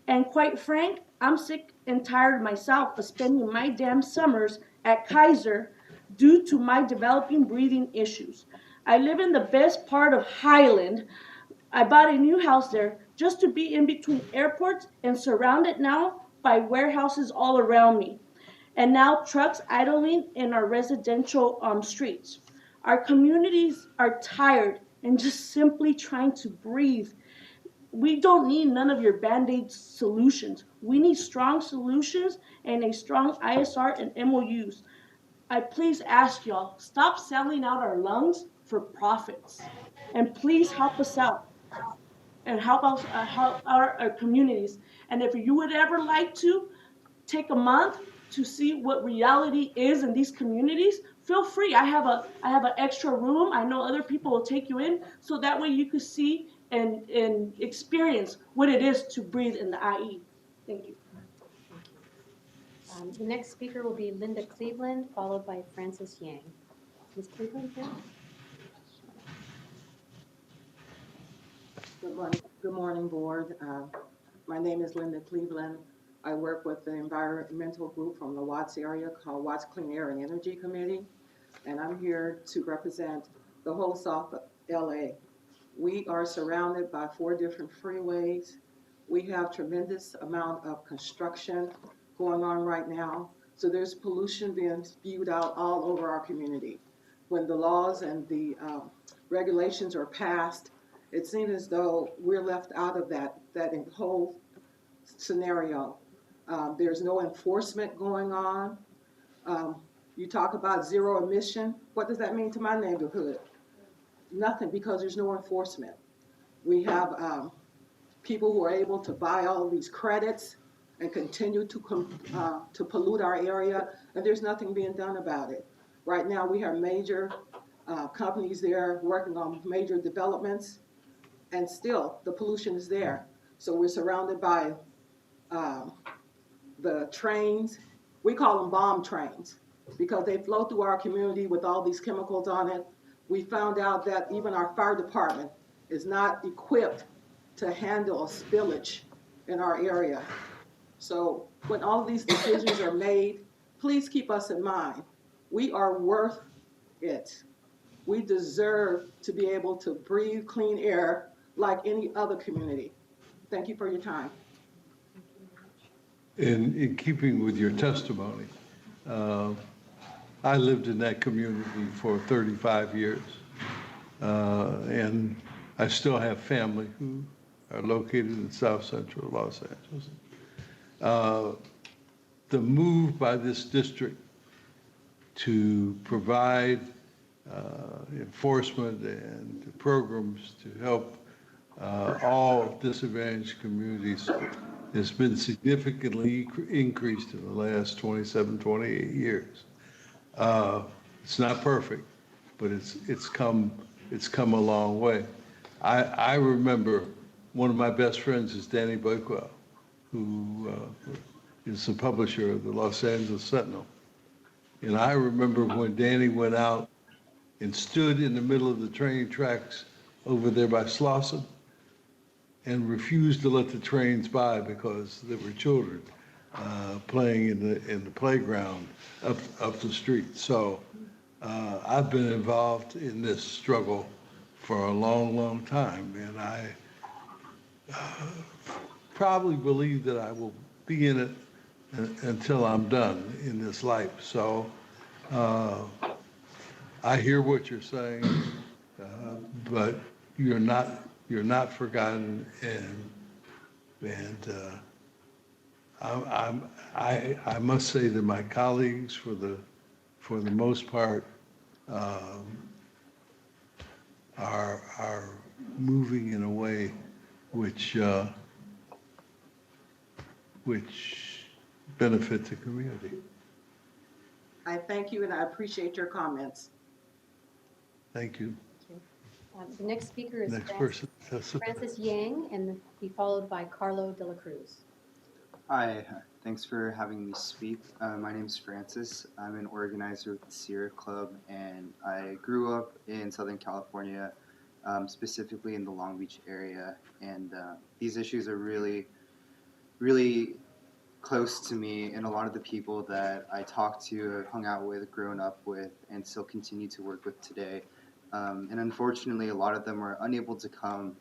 And quite frank, I'm sick and tired myself of spending my damn summers at Kaiser due to my developing breathing issues. I live in the best part of Highland. I bought a new house there just to be in between airports and surrounded now by warehouses all around me. And now trucks idling in our residential streets. Our communities are tired and just simply trying to breathe. We don't need none of your Band-Aid solutions. We need strong solutions and a strong ISR and MOUs. I please ask y'all, stop selling out our lungs for profits. And please help us out and help our communities. And if you would ever like to take a month to see what reality is in these communities, feel free. I have an extra room. I know other people will take you in, so that way you could see and experience what it is to breathe in the IE. Thank you. The next speaker will be Linda Cleveland, followed by Francis Yang. Ms. Cleveland, here. Good morning, board. My name is Linda Cleveland. I work with the environmental group from the Watts area called Watts Clean Air and Energy Committee, and I'm here to represent the whole South LA. We are surrounded by 4 different freeways. We have tremendous amount of construction going on right now, so there's pollution being spewed out all over our community. When the laws and the regulations are passed, it seems as though we're left out of that whole scenario. There's no enforcement going on. You talk about zero emission. What does that mean to my neighborhood? Nothing, because there's no enforcement. We have people who are able to buy all these credits and continue to pollute our area, and there's nothing being done about it. Right now, we have major companies there working on major developments, and still the pollution is there. So we're surrounded by the trains. We call them bomb trains because they flow through our community with all these chemicals on it. We found out that even our fire department is not equipped to handle a spillage in our area. So when all these decisions are made, please keep us in mind. We are worth it. We deserve to be able to breathe clean air like any other community. Thank you for your time. In keeping with your testimony, I lived in that community for 35 years, and I still have family who are located in South Central Los Angeles. The move by this district to provide enforcement and programs to help all disadvantaged communities has been significantly increased in the last 27, 28 years. It's not perfect, but it's come a long way. I remember one of my best friends is Danny Bakewell, who is the publisher of the Los Angeles Sentinel. And I remember when Danny went out and stood in the middle of the train tracks over there by Slauson and refused to let the trains by because there were children. playing in the playground up the street. So I've been involved in this struggle for a long, long time, and I probably believe that I will be in it until I'm done in this life. So I hear what you're saying, but you're not forgotten, and I must say that my colleagues, for the most part, are moving in a way which benefit the community. I thank you and I appreciate your comments. Thank you. The next speaker is Next person, Tessa. Francis Yang, and be followed by Carlo de la Cruz. Hi, thanks for having me speak. My name is Francis. I'm an organizer with the Sierra Club, and I grew up in Southern California, specifically in the Long Beach area. And these issues are really, really close to me, and a lot of the people that I talked to, hung out with, grown up with, and still continue to work with today. And unfortunately, a lot of them are unable to come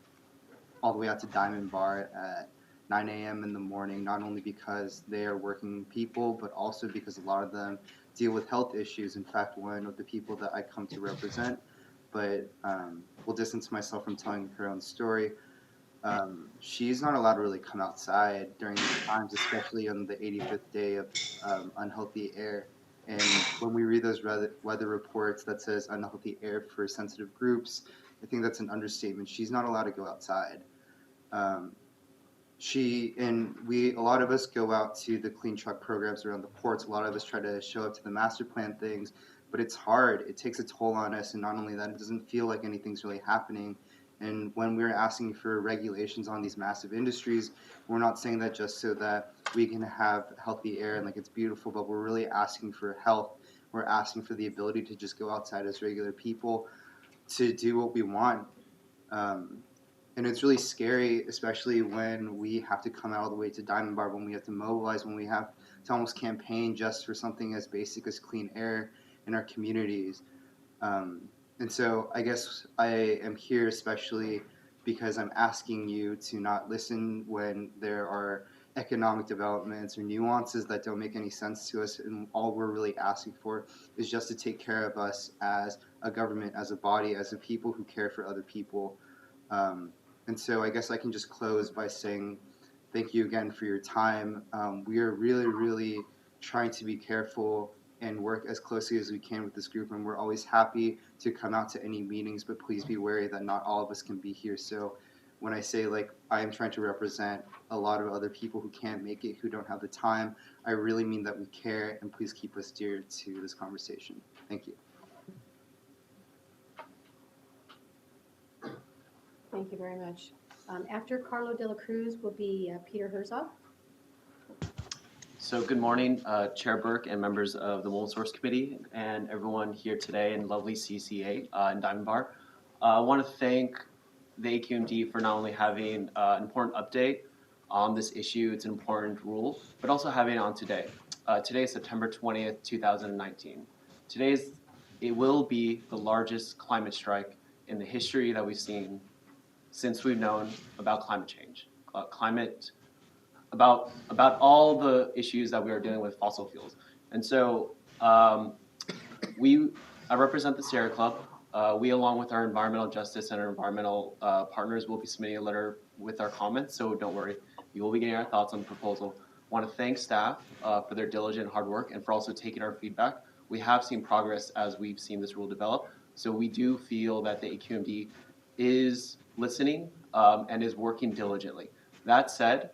all the way out to Diamond Bar at 9 a.m. in the morning, not only because they are working people, but also because a lot of them deal with health issues. In fact, one of the people that I come to represent, but will distance myself from telling her own story, she's not allowed to really come outside during these times, especially on the 85th day of unhealthy air. And when we read those weather reports that says unhealthy air for sensitive groups, I think that's an understatement. She's not allowed to go outside. A lot of us go out to the clean truck programs around the ports. A lot of us try to show up to the master plan things, but it's hard. It takes a toll on us, and not only that, it doesn't feel like anything's really happening. And when we're asking for regulations on these massive industries, we're not saying that just so that we can have healthy air and like it's beautiful, but we're really asking for health. We're asking for the ability to just go outside as regular people to do what we want. And it's really scary, especially when we have to come out all the way to Diamond Bar, when we have to mobilize, when we have to almost campaign just for something as basic as clean air in our communities. And so I guess I am here especially because I'm asking you to not listen when there are economic developments or nuances that don't make any sense to us. And all we're really asking for is just to take care of us as a government, as a body, as a people who care for other people. And so I guess I can just close by saying thank you again for your time. We are really, really trying to be careful and work as closely as we can with this group, and we're always happy to come out to any meetings, but please be wary that not all of us can be here. So when I say like I am trying to represent a lot of other people who can't make it, who don't have the time, I really mean that we care, and please keep us dear to this conversation. Thank you. Thank you very much. After Carlo de la Cruz will be Peter Herzog. So good morning, Chair Burke and members of the Mold Source Committee and everyone here today in lovely CCA in Diamond Bar. I want to thank the AQMD for not only having an important update on this issue, it's an important rule, but also having it on today. Today is September 20th, 2019. It will be the largest climate strike in the history that we've seen since we've known about climate change. About all the issues that we are dealing with fossil fuels. And so I represent the Sierra Club. We, along with our environmental justice and our environmental partners, will be submitting a letter with our comments, so don't worry. You will be getting our thoughts on the proposal. I want to thank staff for their diligent hard work and for also taking our feedback. We have seen progress as we've seen this rule develop, so we do feel that the AQMD is listening and is working diligently. That said,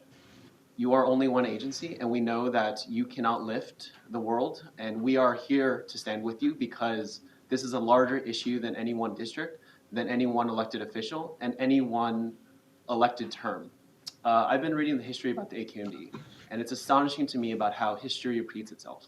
you are only one agency, and we know that you cannot lift the world, and we are here to stand with you because this is a larger issue than any one district, than any one elected official, and any one elected term. I've been reading the history about the AQMD, and it's astonishing to me about how history repeats itself.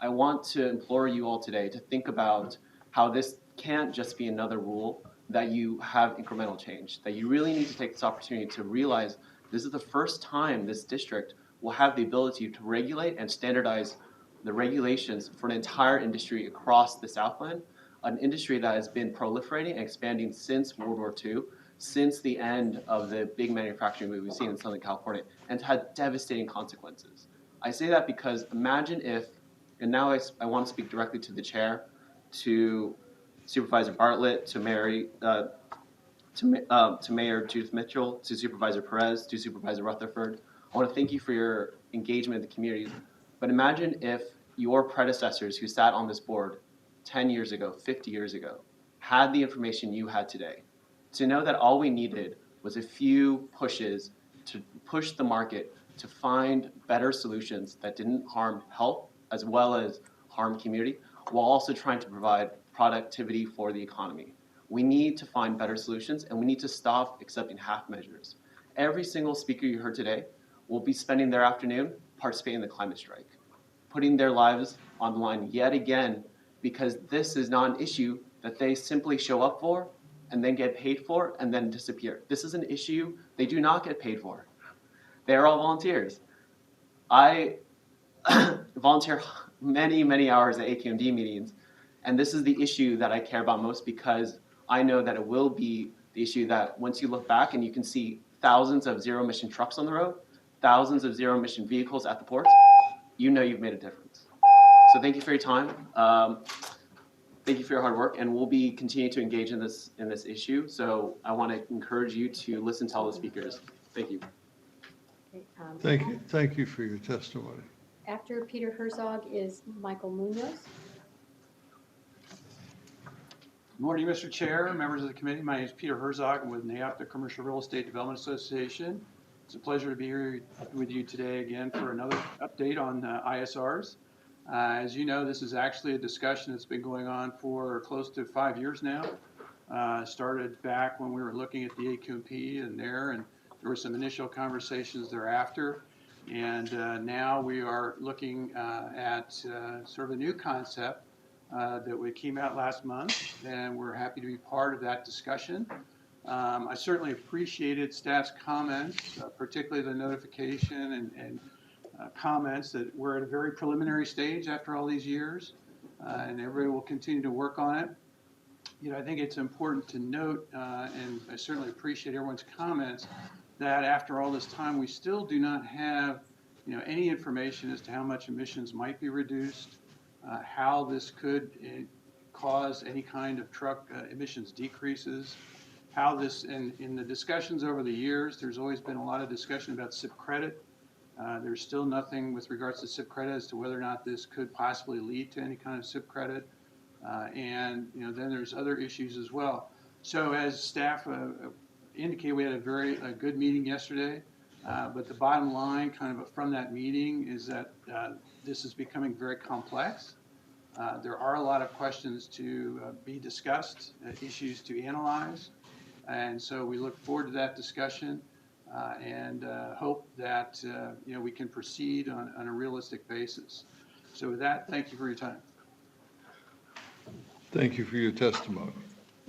I want to implore you all today to think about how this can't just be another rule that you have incremental change, that you really need to take this opportunity to realize this is the first time this district will have the ability to regulate and standardize the regulations for an entire industry across the Southland, an industry that has been proliferating and expanding since World War II, since the end of the big manufacturing boom we've seen in Southern California, and had devastating consequences. I say that because imagine if, and now I want to speak directly to the chair, to Supervisor Bartlett, to Mary, to Mayor Judith Mitchell, to Supervisor Perez, to Supervisor Rutherford. I want to thank you for your engagement in the community. But imagine if your predecessors who sat on this board 10 years ago, 50 years ago, had the information you had today. To know that all we needed was a few pushes to push the market to find better solutions that didn't harm health as well as harm community, while also trying to provide productivity for the economy. We need to find better solutions, and we need to stop accepting half measures. Every single speaker you heard today will be spending their afternoon participating in the climate strike, putting their lives on the line yet again, because this is not an issue that they simply show up for and then get paid for and then disappear. This is an issue they do not get paid for. They are all volunteers. I volunteer many, many hours at AQMD meetings, and this is the issue that I care about most, because I know that it will be the issue that once you look back and you can see thousands of zero-emission trucks on the road, thousands of zero-emission vehicles at the ports, you know you've made a difference. So thank you for your time. Thank you for your hard work, and we'll be continuing to engage in this issue. So I want to encourage you to listen to all the speakers. Thank you. Okay, Thank you for your testimony. after Peter Herzog is Michael Munoz. Good morning, Mr. Chair, members of the committee. My name is Peter Herzog. I'm with NAIOP, the Commercial Real Estate Development Association. It's a pleasure to be here with you today again for another update on ISRs. As you know, this is actually a discussion that's been going on for close to 5 years now. Started back when we were looking at the AQMD and there were some initial conversations thereafter. And now we are looking at sort of a new concept that we came out last month, and we're happy to be part of that discussion. I certainly appreciated staff's comments, particularly the notification and comments that we're at a very preliminary stage after all these years, and everybody will continue to work on it. You know, I think it's important to note, and I certainly appreciate everyone's comments, that after all this time, we still do not have, you know, any information as to how much emissions might be reduced, how this could cause any kind of truck emissions decreases, how this, in the discussions over the years, there's always been a lot of discussion about SIP credit. There's still nothing with regards to SIP credit as to whether or not this could possibly lead to any kind of SIP credit. And, you know, then there's other issues as well. So as staff indicated, we had a very good meeting yesterday. But the bottom line kind of from that meeting is that this is becoming very complex. There are a lot of questions to be discussed, issues to analyze. And so we look forward to that discussion and hope that you know, we can proceed on a realistic basis. So with that, thank you for your time. Thank you for your testimony.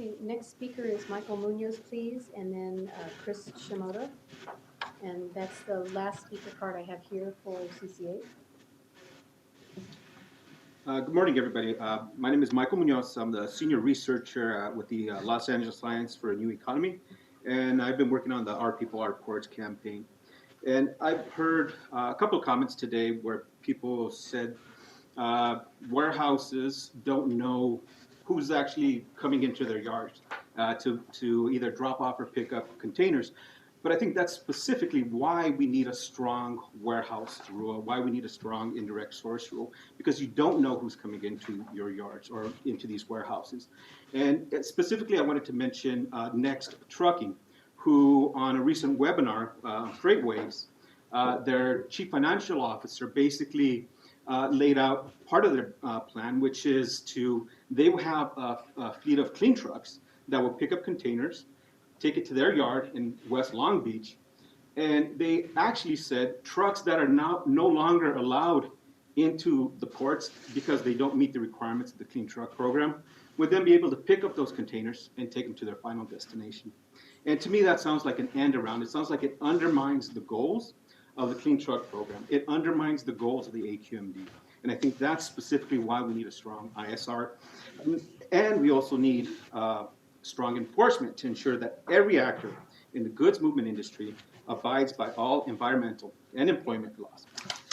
Okay, next speaker is Michael Munoz, please, and then Chris Shimoda. And that's the last speaker card I have here for CCA. Good morning, everybody. My name is Michael Munoz. I'm the senior researcher with the Los Angeles Alliance for a New Economy, and I've been working on the Our People, Our Ports campaign. And I've heard a couple of comments today where people said warehouses don't know who's actually coming into their yards to either drop off or pick up containers. But I think that's specifically why we need a strong warehouse rule, why we need a strong indirect source rule, because you don't know who's coming into your yards or into these warehouses. And specifically, I wanted to mention Next Trucking, who on a recent webinar, Freightways, their chief financial officer basically laid out part of their plan, which is they will have a fleet of clean trucks that will pick up containers, take it to their yard in West Long Beach, and they actually said trucks that are now no longer allowed into the ports because they don't meet the requirements of the Clean Truck Program would then be able to pick up those containers and take them to their final destination. And to me, that sounds like an end around. It sounds like it undermines the goals of the Clean Truck Program. It undermines the goals of the AQMD. And I think that's specifically why we need a strong ISR. And we also need strong enforcement to ensure that every actor in the goods movement industry abides by all environmental and employment laws.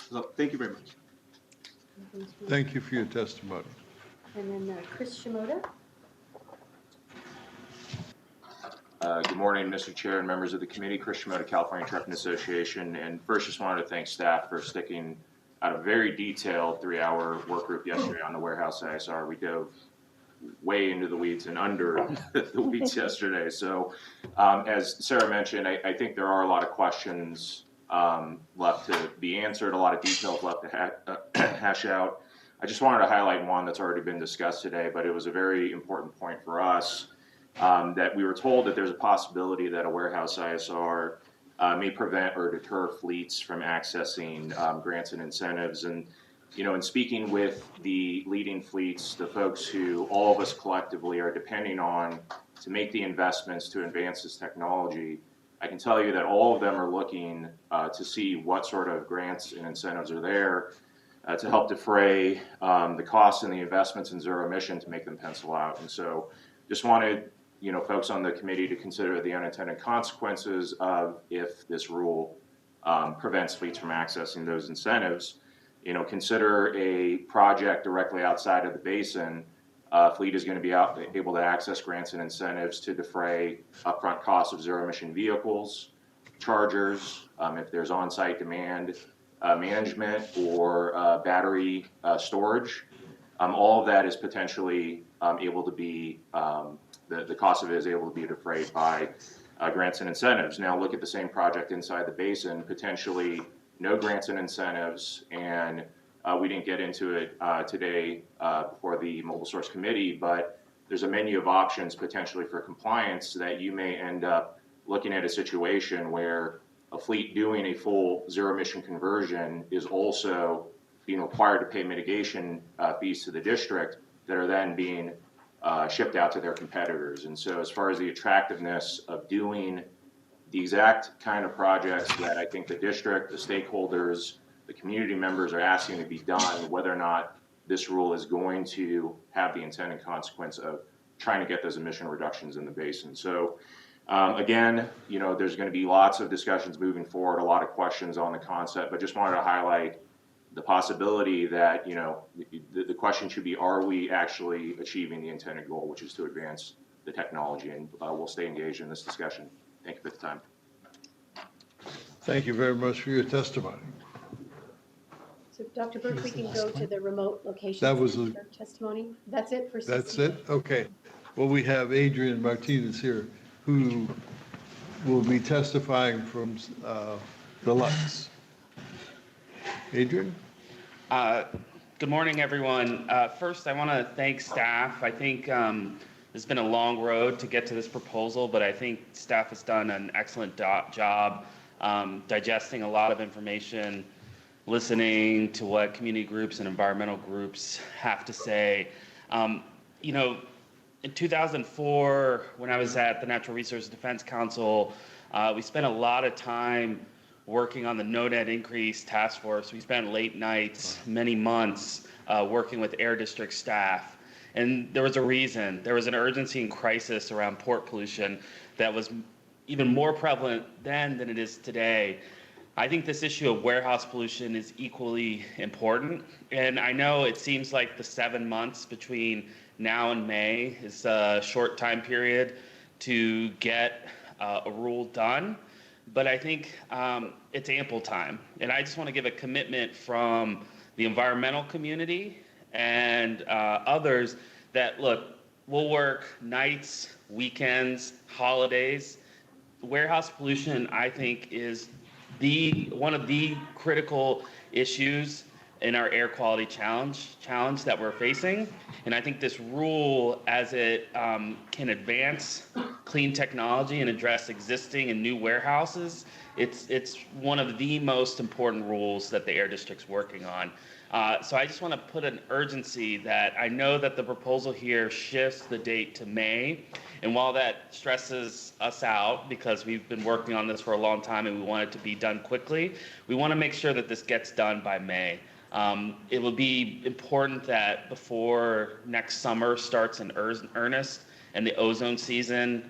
So thank you very much. Thank you for your testimony. And then Chris Shimoda. Good morning, Mr. Chair and members of the committee. Chris Shimoda, California Trucking Association. And first, just wanted to thank staff for sticking out a very detailed 3-hour work group yesterday on the warehouse ISR. We dove way into the weeds and under the weeds yesterday. So as Sarah mentioned, I think there are a lot of questions left to be answered, a lot of details left to hash out. I just wanted to highlight one that's already been discussed today, but it was a very important point for us. That we were told that there's a possibility that a warehouse ISR may prevent or deter fleets from accessing grants and incentives. And, you know, in speaking with the leading fleets, the folks who all of us collectively are depending on to make the investments to advance this technology, I can tell you that all of them are looking to see what sort of grants and incentives are there to help defray the costs and the investments in zero emission to make them pencil out. And so just wanted folks on the committee to consider the unintended consequences of if this rule prevents fleets from accessing those incentives. Consider a project directly outside of the basin. Fleet is going to be able to access grants and incentives to defray upfront costs of zero emission vehicles, chargers, if there's on-site demand management or battery storage. All of that is potentially able to be the cost of it is able to be defrayed by grants and incentives. Now look at the same project inside the basin, potentially no grants and incentives, and we didn't get into it today before the Mobile Source Committee, but there's a menu of options potentially for compliance that you may end up looking at a situation where a fleet doing a full zero emission conversion is also being required to pay mitigation fees to the district that are then being shipped out to their competitors. And so as far as the attractiveness of doing the exact kind of projects that I think the district, the stakeholders, the community members are asking to be done, whether or not this rule is going to have the intended consequence of trying to get those emission reductions in the basin. So again, there's going to be lots of discussions moving forward, a lot of questions on the concept, but just wanted to highlight the possibility that, the question should be, are we actually achieving the intended goal, which is to advance the technology? And we'll stay engaged in this discussion. Thank you for the time. Thank you very much for your testimony. So Dr. Burke, we can go to the remote location. That was testimony. That's it for 60. That's it? Okay. Well, we have Adrian Martinez here, who will be testifying from the Lux. Adrian? Good morning, everyone. First, I want to thank staff. I think it's been a long road to get to this proposal, but I think staff has done an excellent job digesting a lot of information, listening to what community groups and environmental groups have to say. In 2004, when I was at the Natural Resources Defense Council, we spent a lot of time working on the No Net Increase Task Force. We spent late nights, many months, working with Air District staff. And there was a reason. There was an urgency and crisis around port pollution that was even more prevalent then than it is today. I think this issue of warehouse pollution is equally important. And I know it seems like the 7 months between now and May is a short time period to get a rule done. But I think it's ample time. And I just want to give a commitment from the environmental community and others that, look, we'll work nights, weekends, holidays. Warehouse pollution, I think, is one of the critical issues in our air quality challenge that we're facing. And I think this rule, as it can advance clean technology and address existing and new warehouses, it's one of the most important rules that the Air District's working on. So I just want to put an urgency that I know that the proposal here shifts the date to May. And while that stresses us out because we've been working on this for a long time and we want it to be done quickly, we want to make sure that this gets done by May. It will be important that before next summer starts in earnest and the ozone season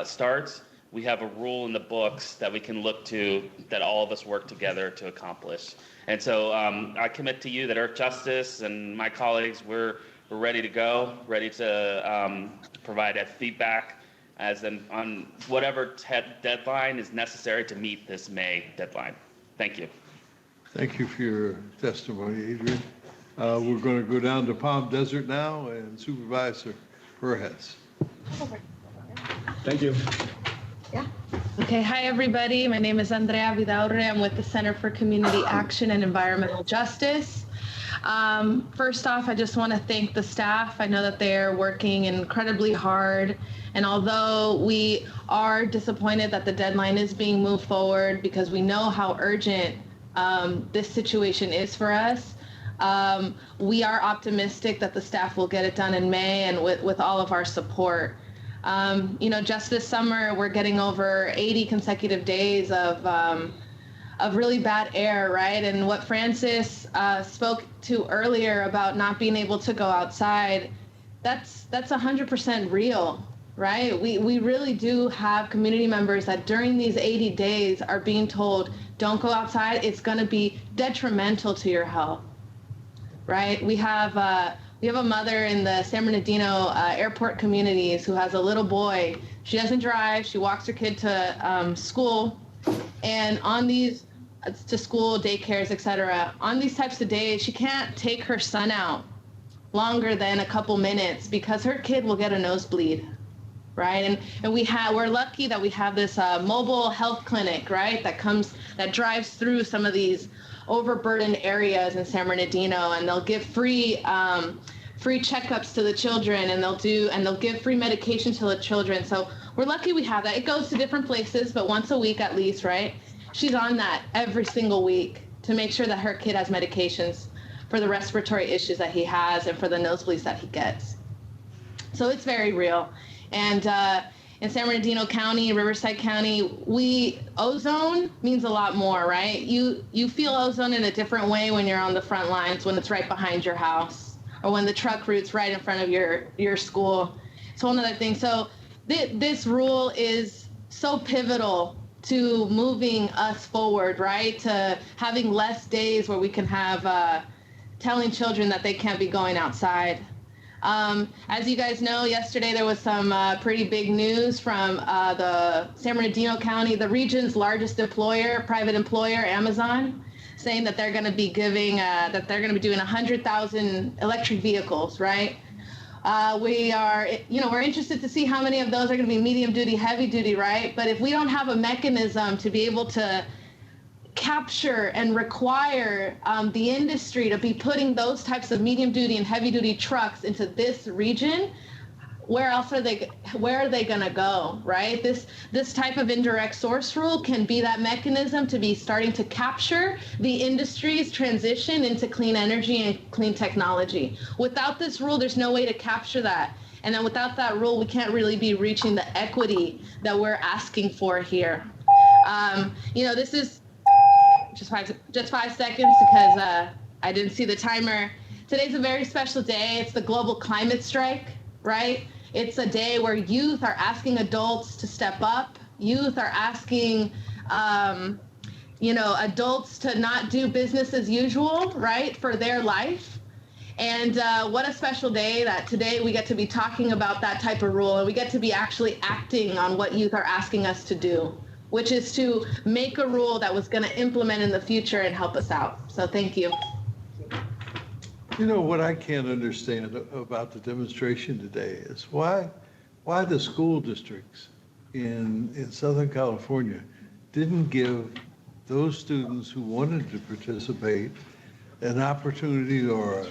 starts, we have a rule in the books that we can look to that all of us work together to accomplish. And so I commit to you that Earth Justice and my colleagues, we're ready to go, ready to provide that feedback on whatever deadline is necessary to meet this May deadline. Thank you. Thank you for your testimony, Adrian. We're going to go down to Palm Desert now, and Supervisor Perez. Thank you. Okay, hi everybody. My name is Andrea Vidaurre. I'm with the Center for Community Action and Environmental Justice. First off, I just want to thank the staff. I know that they're working incredibly hard. And although we are disappointed that the deadline is being moved forward because we know how urgent this situation is for us, we are optimistic that the staff will get it done in May and with all of our support. Just this summer, we're getting over 80 consecutive days of really bad air, right? And what Francis spoke to earlier about not being able to go outside, that's 100% real, right? We really do have community members that during these 80 days are being told, don't go outside, it's gonna be detrimental to your health, right? We have a mother in the San Bernardino airport communities who has a little boy. She doesn't drive, she walks her kid to school, and on these, to school, daycares, etc. On these types of days, she can't take her son out longer than a couple minutes because her kid will get a nosebleed, right? And we're lucky that we have this mobile health clinic, right? That drives through some of these overburdened areas in San Bernardino, and they'll give free checkups to the children, and they'll give free medication to the children. So we're lucky we have that. It goes to different places, but once a week at least, right? She's on that every single week to make sure that her kid has medications for the respiratory issues that he has and for the nosebleeds that he gets. So it's very real. And in San Bernardino County, Riverside County, ozone means a lot more, right? You feel ozone in a different way when you're on the front lines, when it's right behind your house, or when the truck route's right in front of your school. It's a whole other thing. So this rule is so pivotal to moving us forward, right? To having less days where we can have telling children that they can't be going outside. As you guys know, yesterday there was some pretty big news from the San Bernardino County, the region's largest private employer, Amazon, saying that they're going to be doing 100,000 electric vehicles, right? We're interested to see how many of those are going to be medium duty, heavy duty, right? But if we don't have a mechanism to be able to capture and require the industry to be putting those types of medium duty and heavy duty trucks into this region, where are they going to go, right? This type of indirect source rule can be that mechanism to be starting to capture the industry's transition into clean energy and clean technology. Without this rule, there's no way to capture that. And then without that rule, we can't really be reaching the equity that we're asking for here. This is just 5 seconds because I didn't see the timer. Today's a very special day. It's the global climate strike, right? It's a day where youth are asking adults to step up. Youth are asking, adults to not do business as usual, right, for their life. And what a special day that today we get to be talking about that type of rule, and we get to be actually acting on what youth are asking us to do, which is to make a rule that was going to implement in the future and help us out. So thank you. You know, what I can't understand about the demonstration today is why the school districts in Southern California didn't give those students who wanted to participate an opportunity or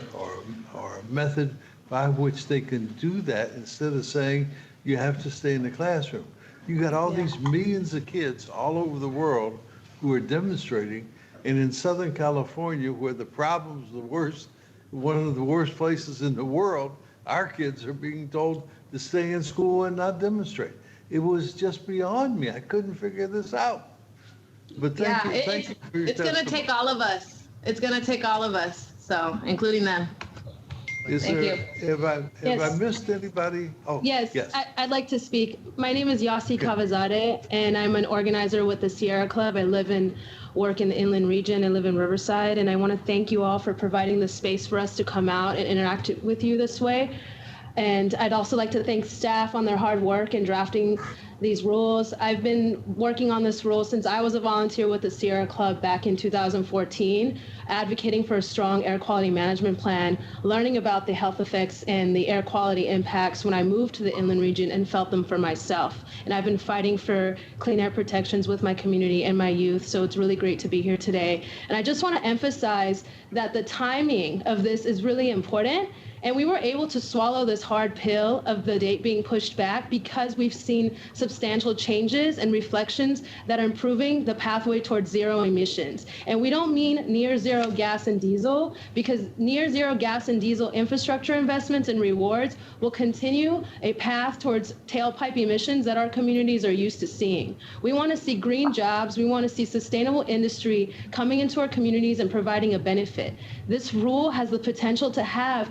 a method by which they can do that instead of saying you have to stay in the classroom. You got all these millions of kids all over the world who are demonstrating, And in Southern California, where the problem's the worst, one of the worst places in the world, our kids are being told to stay in school and not demonstrate. It was just beyond me. I couldn't figure this out. But thank you for your It's going to testimony. take all of us. It's going to take all of us, so including them. Thank you. Have I missed anybody? Oh, Yes, yes. I'd like to speak. My name is Yossi Okay. Kavazadeh, and I'm an organizer with the Sierra Club. I live and work in the inland region. I live in Riverside, and I want to thank you all for providing the space for us to come out and interact with you this way. And I'd also like to thank staff on their hard work in drafting these rules. I've been working on this rule since I was a volunteer with the Sierra Club back in 2014, advocating for a strong air quality management plan, learning about the health effects and the air quality impacts when I moved to the inland region and felt them for myself. And I've been fighting for clean air protections with my community and my youth, so it's really great to be here today. And I just want to emphasize that the timing of this is really important. And we were able to swallow this hard pill of the date being pushed back because we've seen substantial changes and reflections that are improving the pathway towards zero emissions. And we don't mean near zero gas and diesel, because near zero gas and diesel infrastructure investments and rewards will continue a path towards tailpipe emissions that our communities are used to seeing. We want to see green jobs. We want to see sustainable industry coming into our communities and providing a benefit. This rule has the potential to have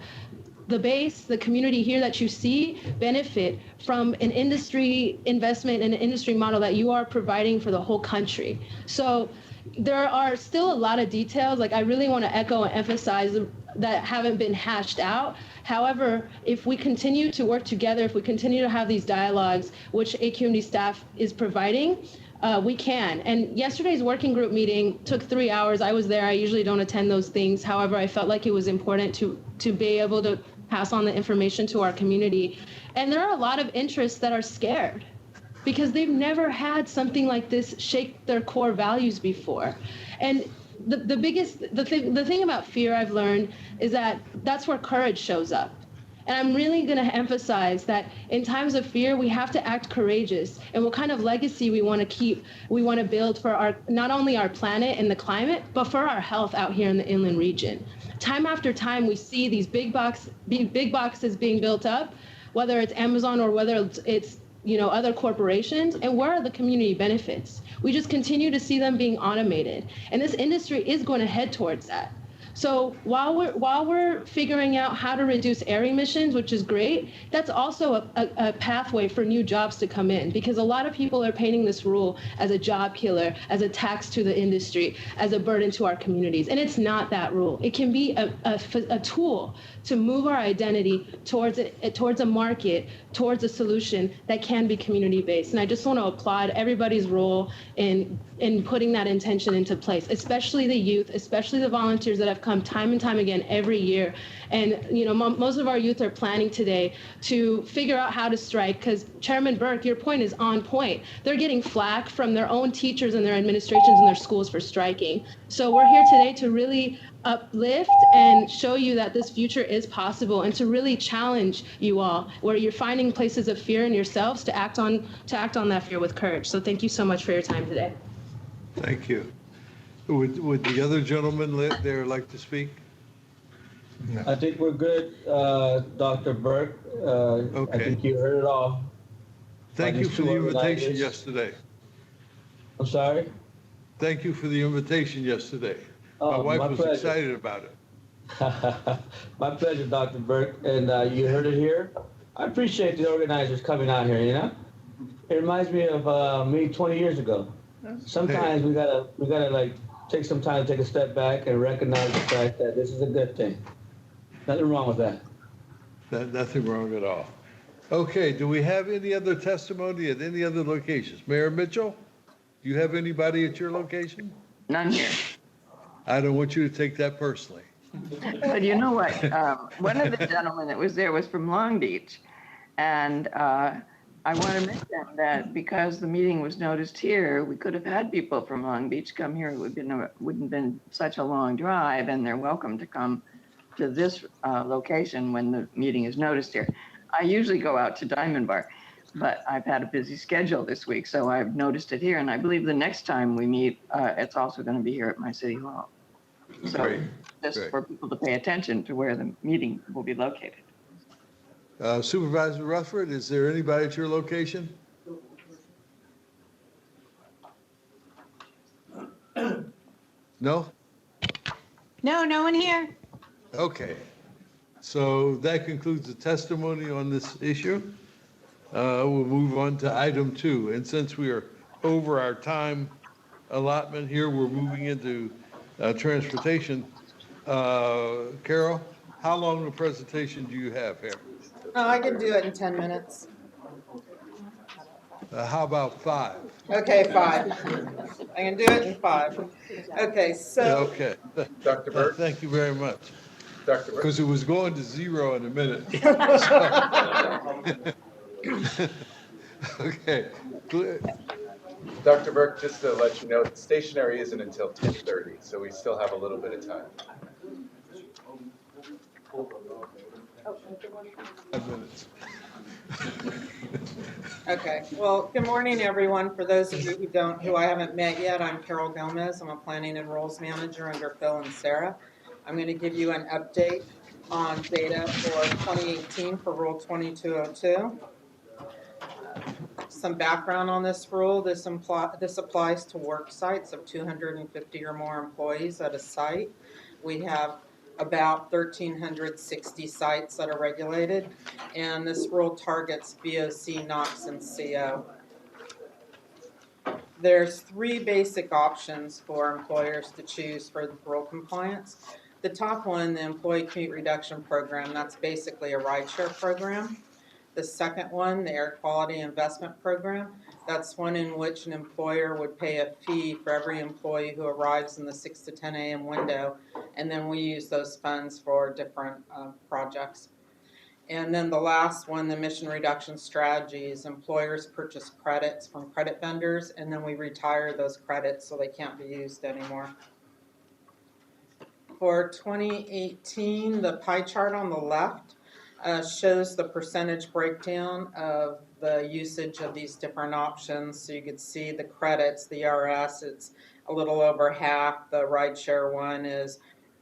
the base, the community here that you see, benefit from an industry investment and an industry model that you are providing for the whole country. So there are still a lot of details, like I really want to echo and emphasize that haven't been hashed out. However, if we continue to work together, if we continue to have these dialogues, which AQMD staff is providing, we can. And yesterday's working group meeting took 3 hours. I was there. I usually don't attend those things. However, I felt like it was important to be able to pass on the information to our community. And there are a lot of interests that are scared because they've never had something like this shake their core values before. And the thing about fear I've learned is that that's where courage shows up. And I'm really going to emphasize that in times of fear, we have to act courageous. And what kind of legacy we want to build for our, not only our planet and the climate, but for our health out here in the inland region. Time after time, we see these big boxes being built up, whether it's Amazon or whether it's other corporations, and where are the community benefits? We just continue to see them being automated. And this industry is going to head towards that. So while we're figuring out how to reduce air emissions, which is great, that's also a pathway for new jobs to come in, because a lot of people are painting this rule as a job killer, as a tax to the industry, as a burden to our communities. And it's not that rule. It can be a tool to move our identity towards a market, towards a solution that can be community-based. And I just want to applaud everybody's role in putting that intention into place, especially the youth, especially the volunteers that have come time and time again every year. And most of our youth are planning today to figure out how to strike, because Chairman Burke, your point is on point. They're getting flack from their own teachers and their administrations and their schools for striking. So we're here today to really uplift and show you that this future is possible, and to really challenge you all where you're finding places of fear in yourselves to act on that fear with courage. So thank you so much for your time today. Thank you. Would the other gentleman there like to speak? No. I think we're good, Dr. Burke. Okay. I think you heard it all. Thank you for the invitation yesterday. I'm sorry? Thank you for the invitation yesterday. My wife was excited about it. My pleasure, Dr. Burke. And you heard it here. I appreciate the organizers coming out here, It reminds me of me 20 years ago. Sometimes we gotta like take some time to take a step back and recognize the fact that this is a good thing. Nothing wrong with that. Nothing wrong at all. Okay, do we have any other testimony at any other locations? Mayor Mitchell, do you have anybody at your location? None here. I don't want you to take that personally. But you know what? One of the gentlemen that was there was from Long Beach. And I want to mention that because the meeting was noticed here, we could have had people from Long Beach come here. It wouldn't have been such a long drive, and they're welcome to come to this location when the meeting is noticed here. I usually go out to Diamond Bar. but I've had a busy schedule this week, so I've noticed it here. And I believe the next time we meet, it's also going to be here at my city hall. So Great, just great. for people to pay attention to where the meeting will be located. Supervisor Rutherford, is there anybody at your location? No? No, no one here. Okay. So that concludes the testimony on this issue. We'll move on to item 2. And since we are over our time allotment here, we're moving into transportation. Carol, how long a presentation do you have here? I can do it in 10 minutes. How about 5? Okay, 5. I can do it in 5. Okay, so. Okay. Dr. Burke? Thank you very much. Dr. Burke? Because it was going to 0 in a minute. Okay. Dr. Burke, just to let you know, stationary isn't until 10:30, so we still have a little bit of time. 5 minutes. Okay, well, good morning, everyone. For those of you who I haven't met yet, I'm Carol Gomez. I'm a planning and roles manager under Phil and Sarah. I'm going to give you an update on data for 2018 for Rule 2202. Some background on this rule. This applies to work sites of 250 or more employees at a site. We have about 1,360 sites that are regulated, and this rule targets VOC, NOx, and CO. There's 3 basic options for employers to choose for rule compliance. The top one, the Employee Commute Reduction Program, that's basically a rideshare program. The second one, the Air Quality Investment Program, that's one in which an employer would pay a fee for every employee who arrives in the 6 to 10 a.m. window, and then we use those funds for different projects. And then the last one, the Emission Reduction Strategies, employers purchase credits from credit vendors, and then we retire those credits so they can't be used anymore. For 2018, the pie chart on the left shows the percentage breakdown of the usage of these different options. So you could see the credits, the ERS, it's a little over half. The rideshare one is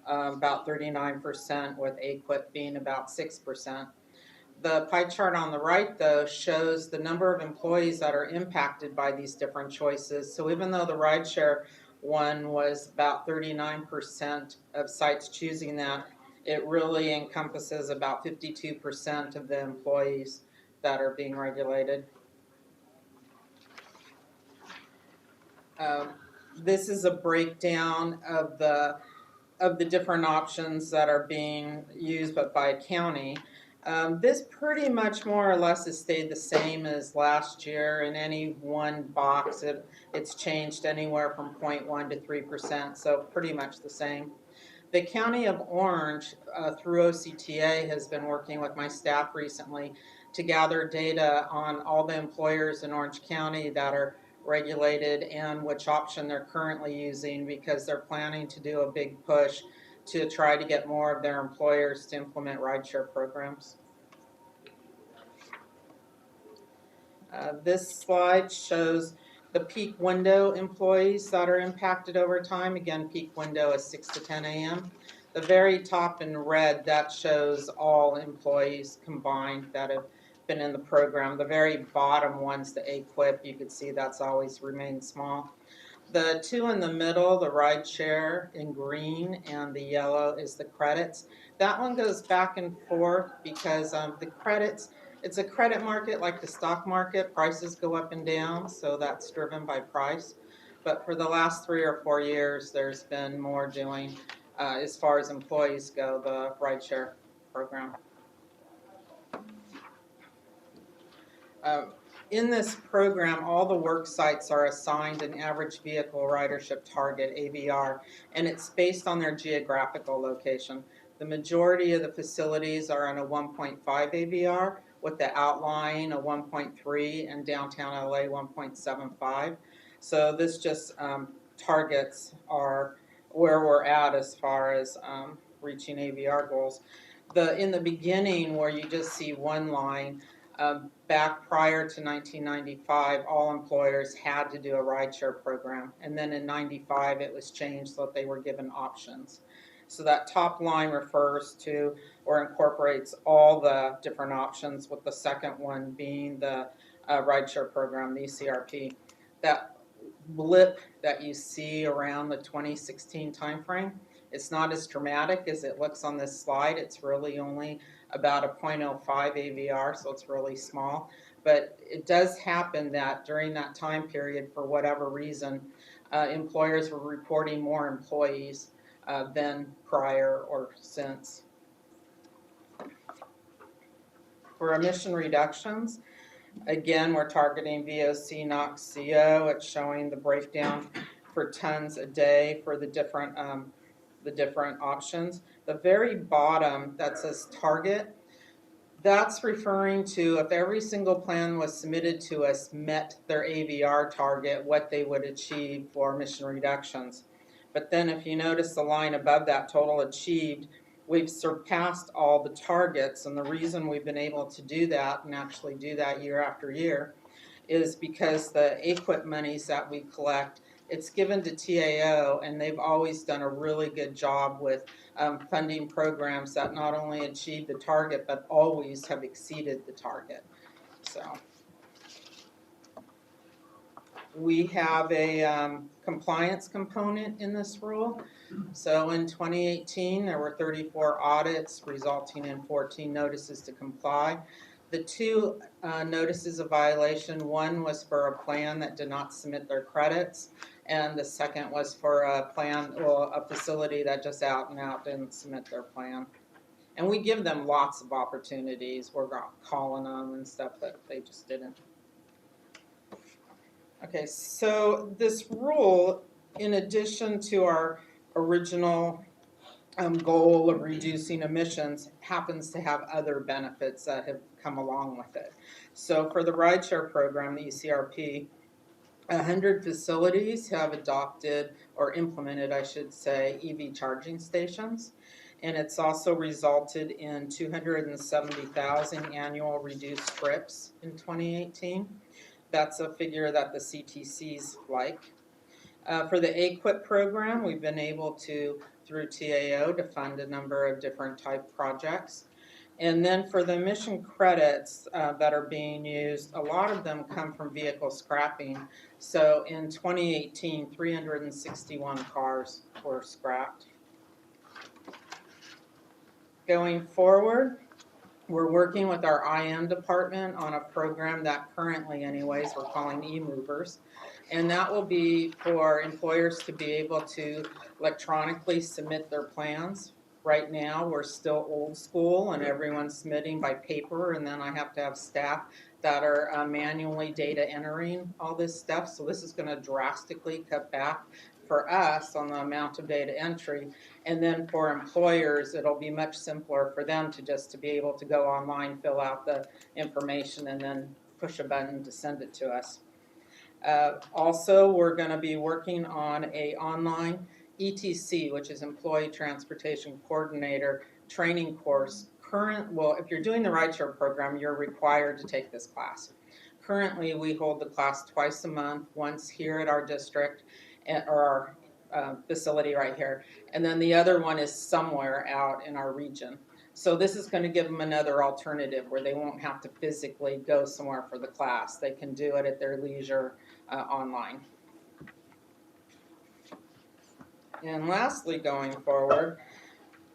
about 39%, with AQIP being about 6%. The pie chart on the right, though, shows the number of employees that are impacted by these different choices. So even though the rideshare one was about 39% of sites choosing that, it really encompasses about 52% of the employees that are being regulated. This is a breakdown of the different options that are being used, but by county. This pretty much more or less has stayed the same as last year. In any one box, it's changed anywhere from 0.1 to 3%, so pretty much the same. The County of Orange, through OCTA, has been working with my staff recently to gather data on all the employers in Orange County that are regulated and which option they're currently using, because they're planning to do a big push to try to get more of their employers to implement rideshare programs. This slide shows the peak window employees that are impacted over time. Again, peak window is 6 to 10 a.m. The very top in red, that shows all employees combined that have been in the program. The very bottom one's the AQIP. You can see that's always remained small. The 2 in the middle, the rideshare in green, and the yellow is the credits. That one goes back and forth because the credits, it's a credit market like the stock market. Prices go up and down, so that's driven by price. But for the last 3 or 4 years, there's been more doing, as far as employees go, the rideshare program. In this program, all the work sites are assigned an average vehicle ridership target, AVR, and it's based on their geographical location. The majority of the facilities are on a 1.5 AVR, with the outlying a 1.3 and downtown LA 1.75. So this just targets where we're at as far as reaching AVR goals. In the beginning, where you just see one line, Back prior to 1995, all employers had to do a rideshare program. And then in 95, it was changed so that they were given options. So that top line refers to or incorporates all the different options, with the second one being the rideshare program, the ECRP. That blip that you see around the 2016 timeframe, it's not as dramatic as it looks on this slide. It's really only about a 0.05 AVR, so it's really small. But it does happen that during that time period, for whatever reason, employers were reporting more employees than prior or since. For emission reductions, again, we're targeting VOC, NOx, CO. It's showing the breakdown for tons a day for the different options. The very bottom that says target, that's referring to if every single plan was submitted to us met their AVR target, what they would achieve for emission reductions. But then if you notice the line above that, total achieved, we've surpassed all the targets. And the reason we've been able to do that and actually do that year after year is because the AQIP monies that we collect, it's given to TAO, and they've always done a really good job with funding programs that not only achieve the target, but always have exceeded the target. So we have a compliance component in this rule. So in 2018, there were 34 audits resulting in 14 notices to comply. The two notices of violation, one was for a plan that did not submit their credits, and the second was for a plan, well, a facility that just out and out didn't submit their plan. And we give them lots of opportunities. We're calling them and stuff, but they just didn't. Okay, so this rule, in addition to our original goal of reducing emissions, happens to have other benefits that have come along with it. So for the rideshare program, the ECRP, 100 facilities have adopted or implemented, I should say, EV charging stations. And it's also resulted in 270,000 annual reduced trips in 2018. That's a figure that the CTCs like. For the AQIP program, we've been able to, through TAO, to fund a number of different type projects. And then for the emission credits that are being used, a lot of them come from vehicle scrapping. So in 2018, 361 cars were scrapped. Going forward, we're working with our IM department on a program that currently, anyways, we're calling e-movers. And that will be for employers to be able to electronically submit their plans. Right now, we're still old school and everyone's submitting by paper, and then I have to have staff that are manually data entering all this stuff. So this is going to drastically cut back for us on the amount of data entry. And then for employers, it'll be much simpler for them to just be able to go online, fill out the information, and then push a button to send it to us. Also, we're going to be working on a online ETC, which is Employee Transportation Coordinator training course. Well, if you're doing the rideshare program, you're required to take this class. Currently, we hold the class twice a month, once here at our district, or our facility right here, and then the other one is somewhere out in our region. So this is going to give them another alternative where they won't have to physically go somewhere for the class. They can do it at their leisure online. And lastly, going forward,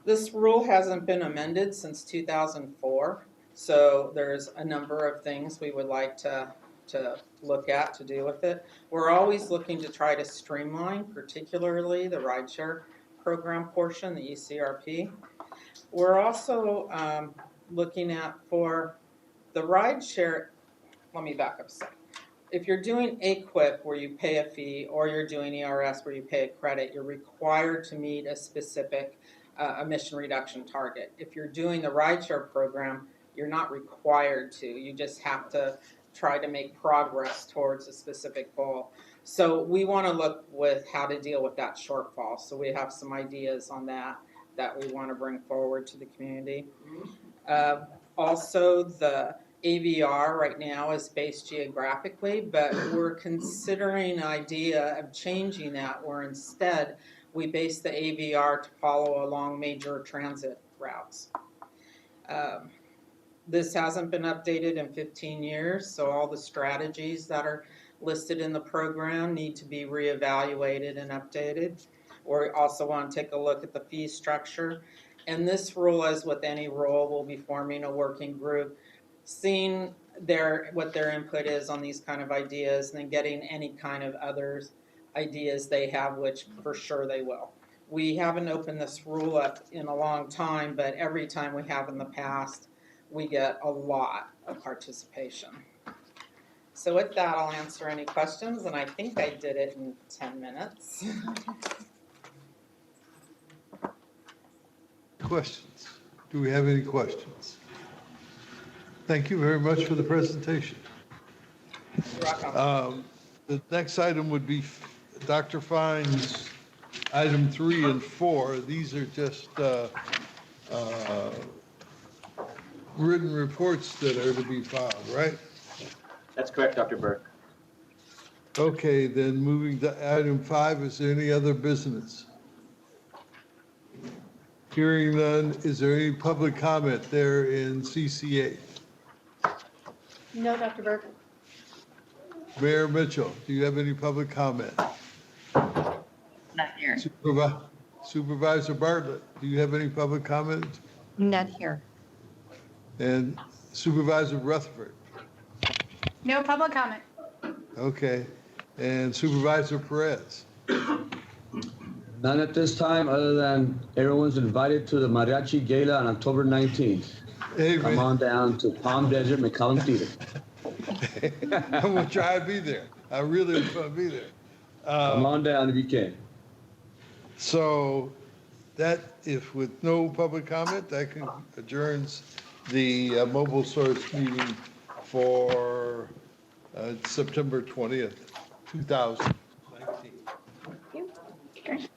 this rule hasn't been amended since 2004. So there's a number of things we would like to look at to do with it. We're always looking to try to streamline, particularly the rideshare program portion, the ECRP. We're also looking at for the rideshare, let me back up a second. If you're doing AQIP where you pay a fee, or you're doing ERS where you pay a credit, you're required to meet a specific emission reduction target. If you're doing the rideshare program, you're not required to. You just have to try to make progress towards a specific goal. So we want to look with how to deal with that shortfall. So we have some ideas on that we want to bring forward to the community. Also, the AVR right now is based geographically, but we're considering an idea of changing that where instead we base the AVR to follow along major transit routes. This hasn't been updated in 15 years, so all the strategies that are listed in the program need to be reevaluated and updated. We also want to take a look at the fee structure. And this rule, as with any rule, will be forming a working group, seeing what their input is on these kind of ideas, and then getting any kind of others ideas they have, which for sure they will. We haven't opened this rule up in a long time, but every time we have in the past, we get a lot of participation. So with that, I'll answer any questions, and I think I did it in 10 minutes. Questions? Do we have any questions? Thank you very much for the presentation. The next item would be Dr. Fine's item 3 and 4. These are just written reports that are to be filed, right? That's correct, Dr. Burke. Okay, then moving to item 5, is there any other business? Hearing none, is there any public comment there in CCA? No, Dr. Burke. Mayor Mitchell, do you have any public comment? Not here. Supervisor Bartlett, do you have any public comment? Not here. And Supervisor Rutherford? No public comment. Okay. And Supervisor Perez? None at this time, other than everyone's invited to the Mariachi Gala on October 19th. Hey, come on down to Palm Desert McCollum Theater. I'm going to try to be there. I really want to be there. Come on down if you can. So that, if with no public comment, that adjourns the mobile source meeting for September 20th, 2019. Okay.